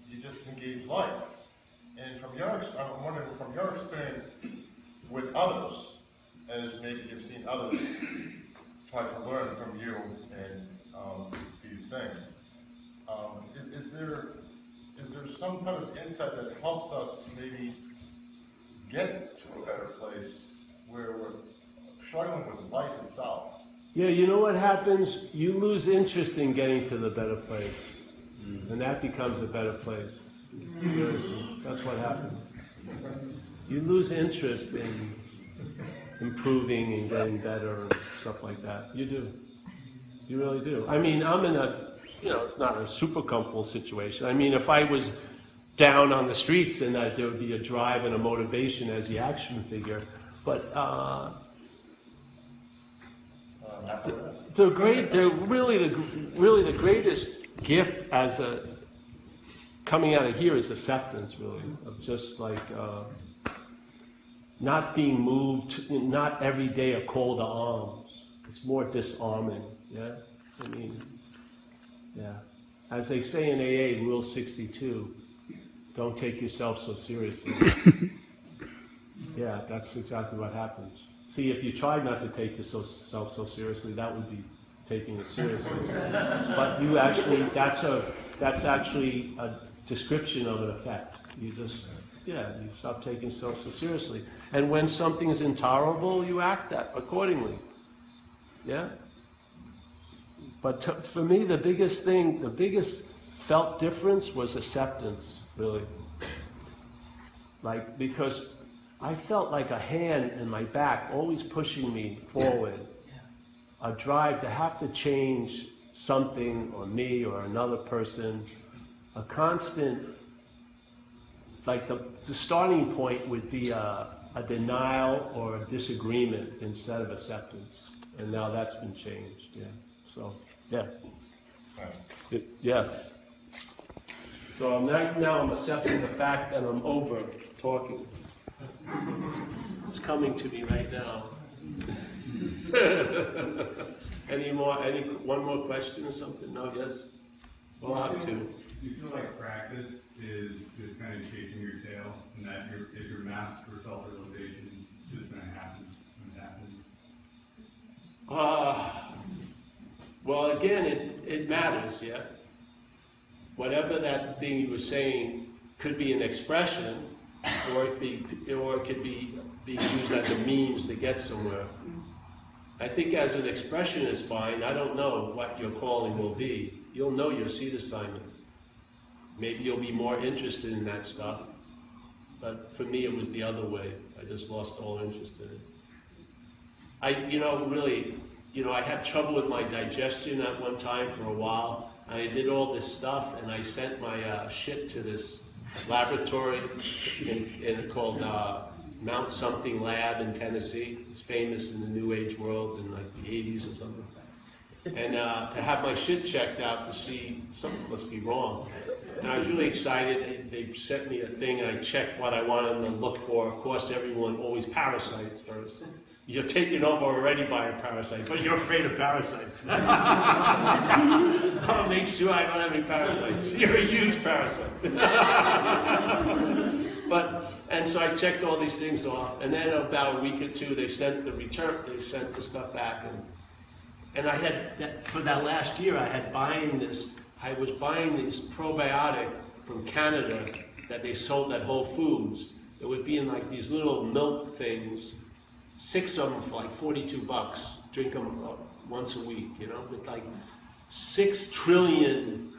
you just engage life. And from I'm wondering, from your experience with others, as maybe you've seen others try to learn from you and these things, is there some type of insight that helps us maybe get to a better place where we're struggling with life itself? Yeah, you know what happens? You lose interest in getting to the better place. And that becomes a better place. That's what happens. You lose interest in improving and getting better and stuff like that. You do. You really do. I mean, I'm in a, not a super comfortable situation. I mean, if I was down on the streets, then there would be a drive and a motivation as the action figure. But they're really the greatest gift as coming out of here is acceptance, really, of just like not being moved, not every day a call to arms. It's more disarming, yeah? I mean, yeah. As they say in AA, Rule 62, don't take yourself so seriously. Yeah, that's exactly what happens. See, if you tried not to take yourself so seriously, that would be taking it seriously. But you actually, that's actually a description of an effect. You just, you stop taking yourself so seriously. And when something is intolerable, you act accordingly. Yeah? But for me, the biggest felt difference was acceptance, really. Like, because I felt like a hand in my back always pushing me forward. A drive to have to change something, or me, or another person. A constant, like the starting point would be a denial or a disagreement instead of acceptance. And now that's been changed, yeah. So, yeah. So now I'm accepting the fact that I'm over talking. It's coming to me right now. One more question or something? No, yes? We'll have to. Do you feel like practice is just kind of chasing your tail, and that if you're mapped for self-realization, it's just going to happen when it happens? Well, again, it matters, yeah? Whatever that thing you were saying could be an expression, or it could be used as a means to get somewhere. I think as an expression is fine. I don't know what your calling will be. You'll know your seed assignment. Maybe you'll be more interested in that stuff. But for me, it was the other way. I just lost all interest in it. I had trouble with my digestion at one time for a while. And I did all this stuff, and I sent my shit to this laboratory called Mount Something Lab in Tennessee. It's famous in the New Age world in like the 80s or something. And to have my shit checked out to see something must be wrong. And I was really excited. They sent me a thing, and I checked what I wanted them to look for. Of course, everyone always parasites first. You're taken over already by a parasite, but you're afraid of parasites. I'll make sure I don't have any parasites. You're a huge parasite. And so I checked all these things off, and then about a week or two, they sent the stuff back, and I had, for that last year, I was buying this probiotic from Canada that they sold at Whole Foods. It would be in like these little milk things, 6 of them for like $42. Drink them once a week, with like 6 trillion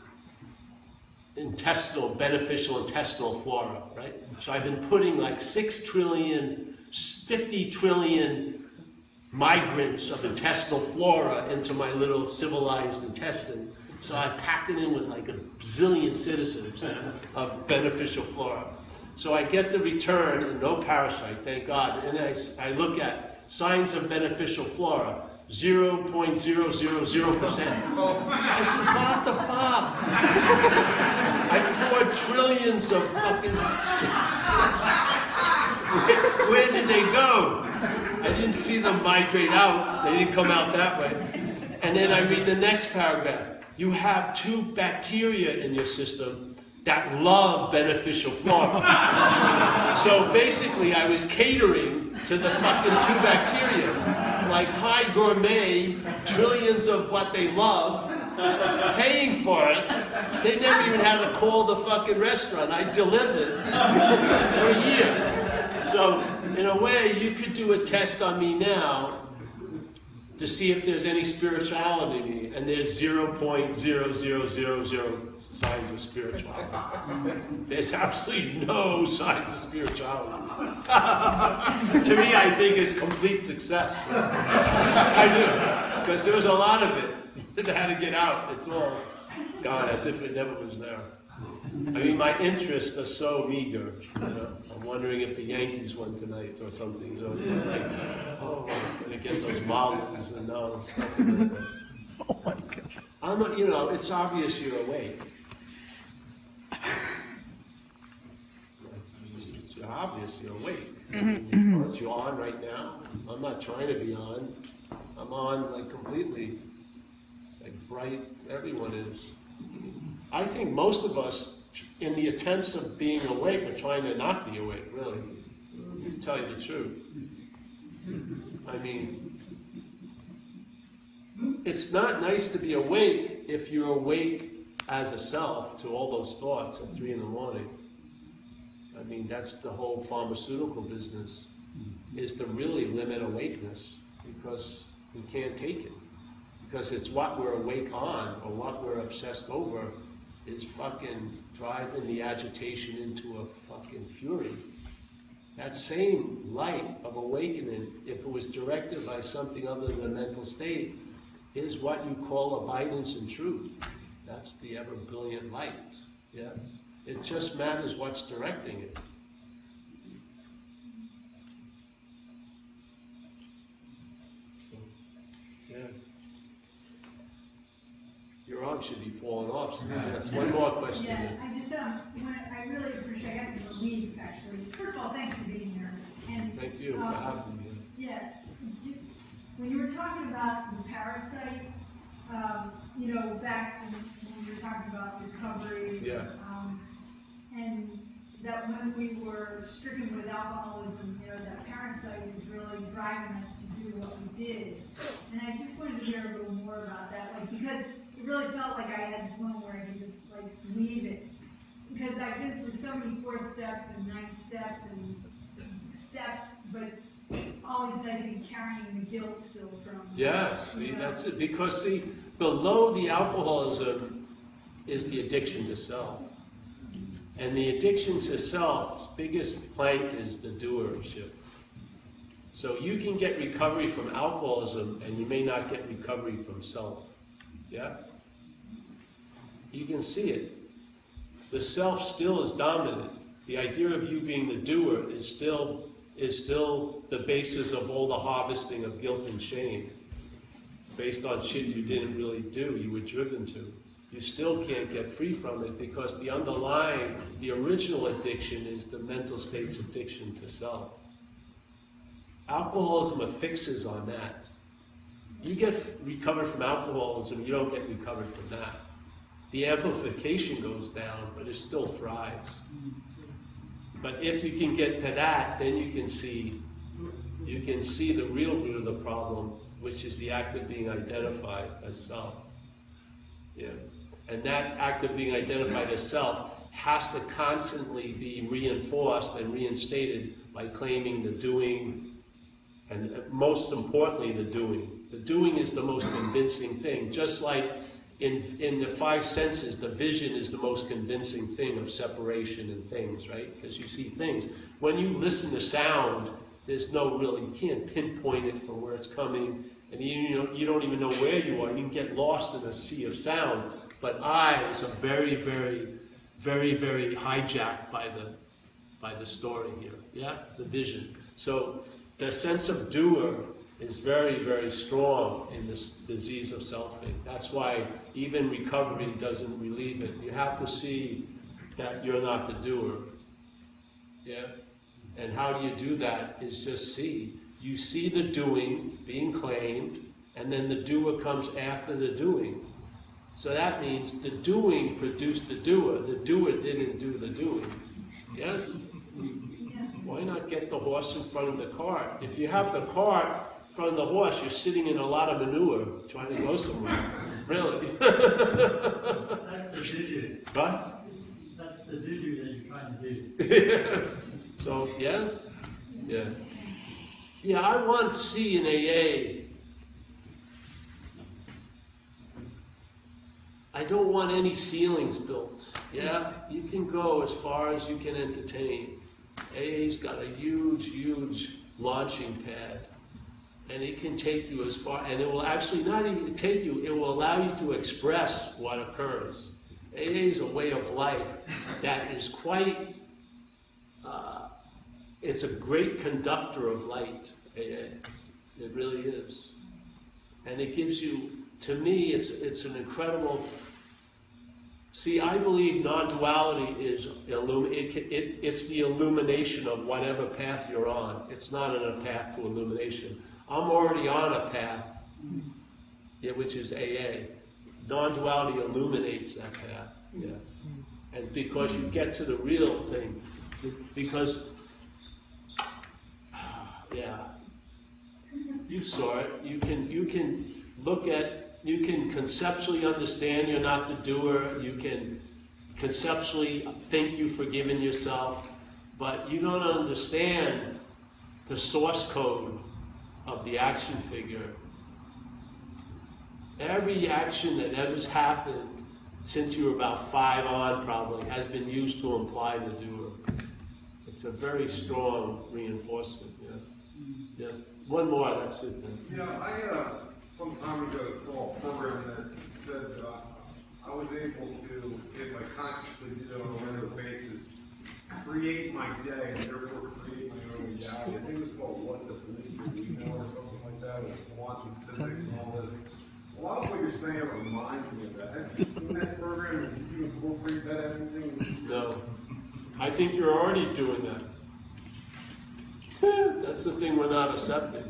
beneficial intestinal flora, right? So I've been putting like 6 trillion, 50 trillion migrants of intestinal flora into my little civilized intestine. So I packed it in with like a zillion citizens of beneficial flora. So I get the return, and no parasite, thank God. And I look at signs of beneficial flora, 0.000%. I said, what the fuck? I poured trillions of fucking Where did they go? I didn't see them migrate out. They didn't come out that way. And then I read the next paragraph. You have 2 bacteria in your system that love beneficial flora. So basically I was catering to the fucking 2 bacteria. Like high gourmet, trillions of what they love, paying for it. They never even had to call the fucking restaurant. I delivered for a year. So in a way, you could do a test on me now to see if there's any spirituality in me, and there's 0.0000 signs of spirituality. There's absolutely no signs of spirituality. To me, I think it's complete success. I do, because there was a lot of it that had to get out. It's all gone as if it never was there. I mean, my interests are so meager. You know? I'm wondering if the Yankees won tonight or something. You know, it's like, oh, I'm gonna get those marbles and no stuff like that. Oh my God. I'm not, you know, it's obvious you're awake. It's obvious you're awake. Aren't you on right now? I'm not trying to be on. I'm on like completely, like bright. Everyone is. I think most of us, in the attempts of being awake, are trying to not be awake, really. To tell you the truth. I mean, it's not nice to be awake if you're awake as a self to all those thoughts at 3 in the morning. I mean, that's the whole pharmaceutical business, is to really limit awakeness, because we can't take it. Because it's what we're awake on, or what we're obsessed over, is fucking driving the agitation into a fucking fury. That same light of awakening, if it was directed by something other than a mental state, is what you call abidance in truth. That's the ever brilliant light. Yeah? It just matters what's directing it. So, yeah. Your arm should be falling off. So yes. One more question. Yeah, Yes. I just I really appreciate. I have to leave actually. First of all, thanks for being here. And Thank you for having me. yeah, when you were talking about the parasite, you know, back when you were talking about recovery, Yeah. and that when we were stricken with alcoholism, you know, that parasite is really driving us to do what we did. And I just wanted to hear a little more about that, like, because it really felt like I had this moment where I could just like leave it, because I've been through so many 4 steps and 9 steps and steps, but always I've been carrying the guilt still from. Yes, see, that's it. Because see, below the alcoholism is the addiction to self. And the addiction to self's biggest plank is the doership. So you can get recovery from alcoholism, and you may not get recovery from self. Yeah? You can see it. The self still is dominant. The idea of you being the doer is still the basis of all the harvesting of guilt and shame, based on shit you didn't really do, you were driven to. You still can't get free from it, because the underlying, the original addiction is the mental state's addiction to self. Alcoholism affixes on that. You get recovered from alcoholism, you don't get recovered from that. The amplification goes down, but it still thrives. But if you can get to that, then you can see the real root of the problem, which is the act of being identified as self. Yeah. And that act of being identified as self has to constantly be reinforced and reinstated by claiming the doing, and most importantly, the doing. The doing is the most convincing thing. Just like in the 5 senses, the vision is the most convincing thing of separation and things, right? Because you see things. When you listen to sound, there's no real, you can't pinpoint it from where it's coming, and you don't even know where you are. You can get lost in a sea of sound. But eyes are very, very, very, very hijacked by the story here. Yeah, the vision. So the sense of doer is very, very strong in this disease of selfing. That's why even recovery doesn't relieve it. You have to see that you're not the doer. Yeah? And how do you do that is just see. You see the doing being claimed, and then the doer comes after the doing. So that means the doing produced the doer. The doer didn't do the doing. Yes? Why not get the horse in front of the cart? If you have the cart in front of the horse, you're sitting in a lot of manure trying to go somewhere. Really. That's the doo-doo. What? That's the doo-doo that you're trying to do. Yes. So, yes? Yeah. Yeah, I want C in AA. I don't want any ceilings built. Yeah? You can go as far as you can entertain. AA's got a huge, huge launching pad. And it can take you as far, and it will actually not even take you, it will allow you to express what occurs. AA is a way of life that is quite, it's a great conductor of light, AA. It really is. And it gives you, to me, it's an incredible, see, I believe non-duality is, it's the illumination of whatever path you're on. It's not a path to illumination. I'm already on a path, which is AA. Non-duality illuminates that path, yes. And because you get to the real thing, because, yeah, you saw it. You can look at, you can conceptually understand you're not the doer. You can conceptually think you've forgiven yourself, but you don't understand the source code of the action figure. Every action that ever's happened since you were about 5 on probably has been used to imply the doer. It's a very strong reinforcement. Yeah. Yes. One more, that's it then. You know, I some time ago saw a program that said that I was able to, if I consciously did it on a regular basis, create my day and therefore create my own reality. I think it was called What the Belief or something like that, with quantum physics and all this. A lot of what you're saying reminds me of that. Have you seen that program? And did you incorporate that anything? No. I think you're already doing that. That's the thing we're not accepting.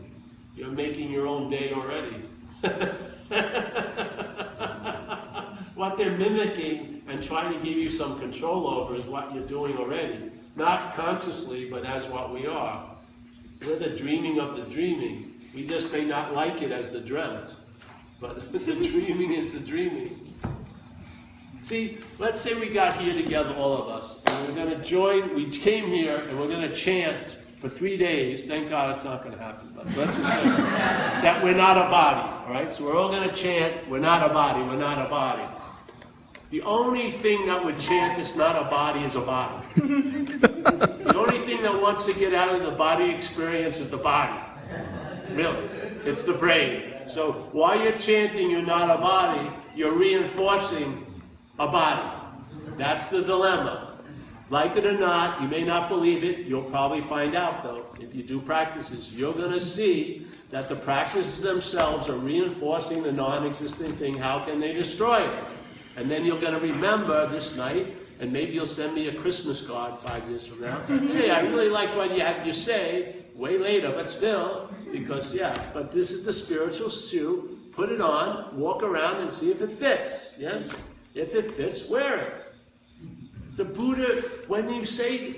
You're making your own day already. What they're mimicking and trying to give you some control over is what you're doing already. Not consciously, but as what we are. We're the dreaming of the dreaming. We just may not like it as the dreamt. But the dreaming is the dreaming. See, let's say we got here together, all of us, and we're going to join, we came here and we're going to chant for 3 days. Thank God it's not going to happen, but let's just say that we're not a body, all right? So we're all going to chant, we're not a body, we're not a body. The only thing that would chant it's not a body is a body. The only thing that wants to get out of the body experience is the body. Really, it's the brain. So while you're chanting you're not a body, you're reinforcing a body. That's the dilemma. Like it or not, you may not believe it, you'll probably find out though, if you do practices. You're going to see that the practices themselves are reinforcing the non-existent thing. How can they destroy it? And then you're going to remember this night, and maybe you'll send me a Christmas card 5 years from now. Hey, I really like what you had to say, way later, but still, because yes, but this is the spiritual suit. Put it on, walk around and see if it fits, yes? If it fits, wear it. The Buddha, when you say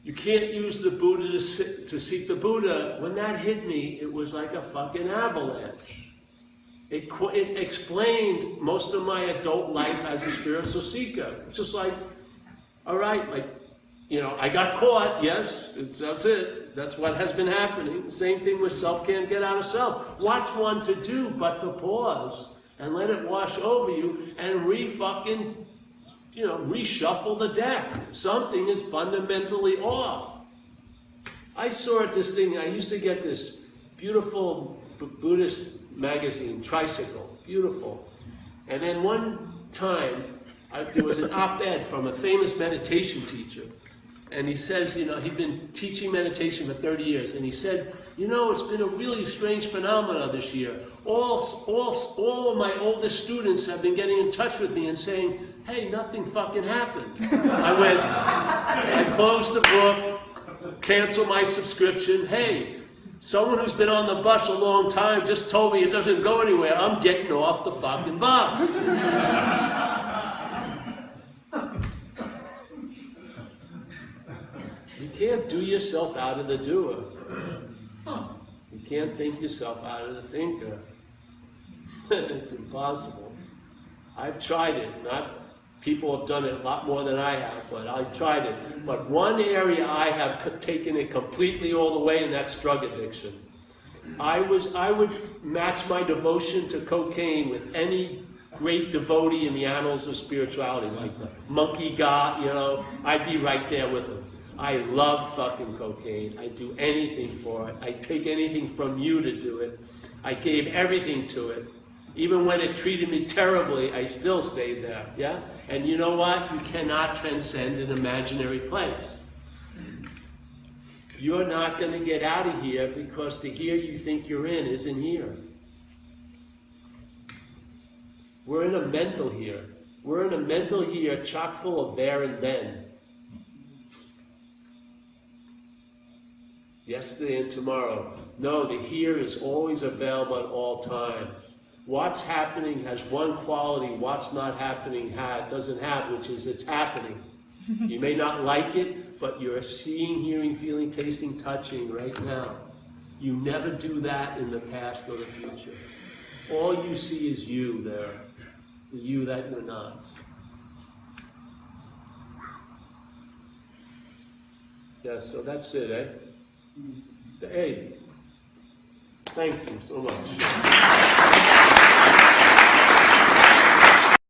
you can't use the Buddha to seek the Buddha, when that hit me, it was like a fucking avalanche. It explained most of my adult life as a spiritual seeker. It's just like, all right, like, you know, I got caught, yes, that's it. That's what has been happening. Same thing with self can't get out of self. What's one to do but to pause and let it wash over you and reshuffle the deck. Something is fundamentally off. I saw it, this thing, I used to get this beautiful Buddhist magazine, Tricycle, beautiful. And then one time, there was an op-ed from a famous meditation teacher. And he says, you know, he'd been teaching meditation for 30 years. And he said, you know, it's been a really strange phenomenon this year. All of my oldest students have been getting in touch with me and saying, hey, nothing fucking happened. I closed the book, cancel my subscription. Hey, someone who's been on the bus a long time just told me it doesn't go anywhere. I'm getting off the fucking bus. You can't do yourself out of the doer. You can't think yourself out of the thinker. It's impossible. I've tried it. People have done it a lot more than I have, but I've tried it. But one area I have taken it completely all the way, and that's drug addiction. I would match my devotion to cocaine with any great devotee in the annals of spirituality, like the monkey god, you know, I'd be right there with him. I love fucking cocaine. I'd do anything for it. I'd take anything from you to do it. I gave everything to it. Even when it treated me terribly, I still stayed there, yeah? And you know what? You cannot transcend an imaginary place. You're not going to get out of here because the here you think you're in isn't here. We're in a mental here. We're in a mental here chock full of there and then. Yesterday and tomorrow. No, the here is always available at all times. What's happening has one quality, what's not happening doesn't have, which is it's happening. You may not like it, but you're seeing, hearing, feeling, tasting, touching right now. You never do that in the past or the future. All you see is you there, the you that you're not. Yeah, so that's it, eh? Hey, thank you so much.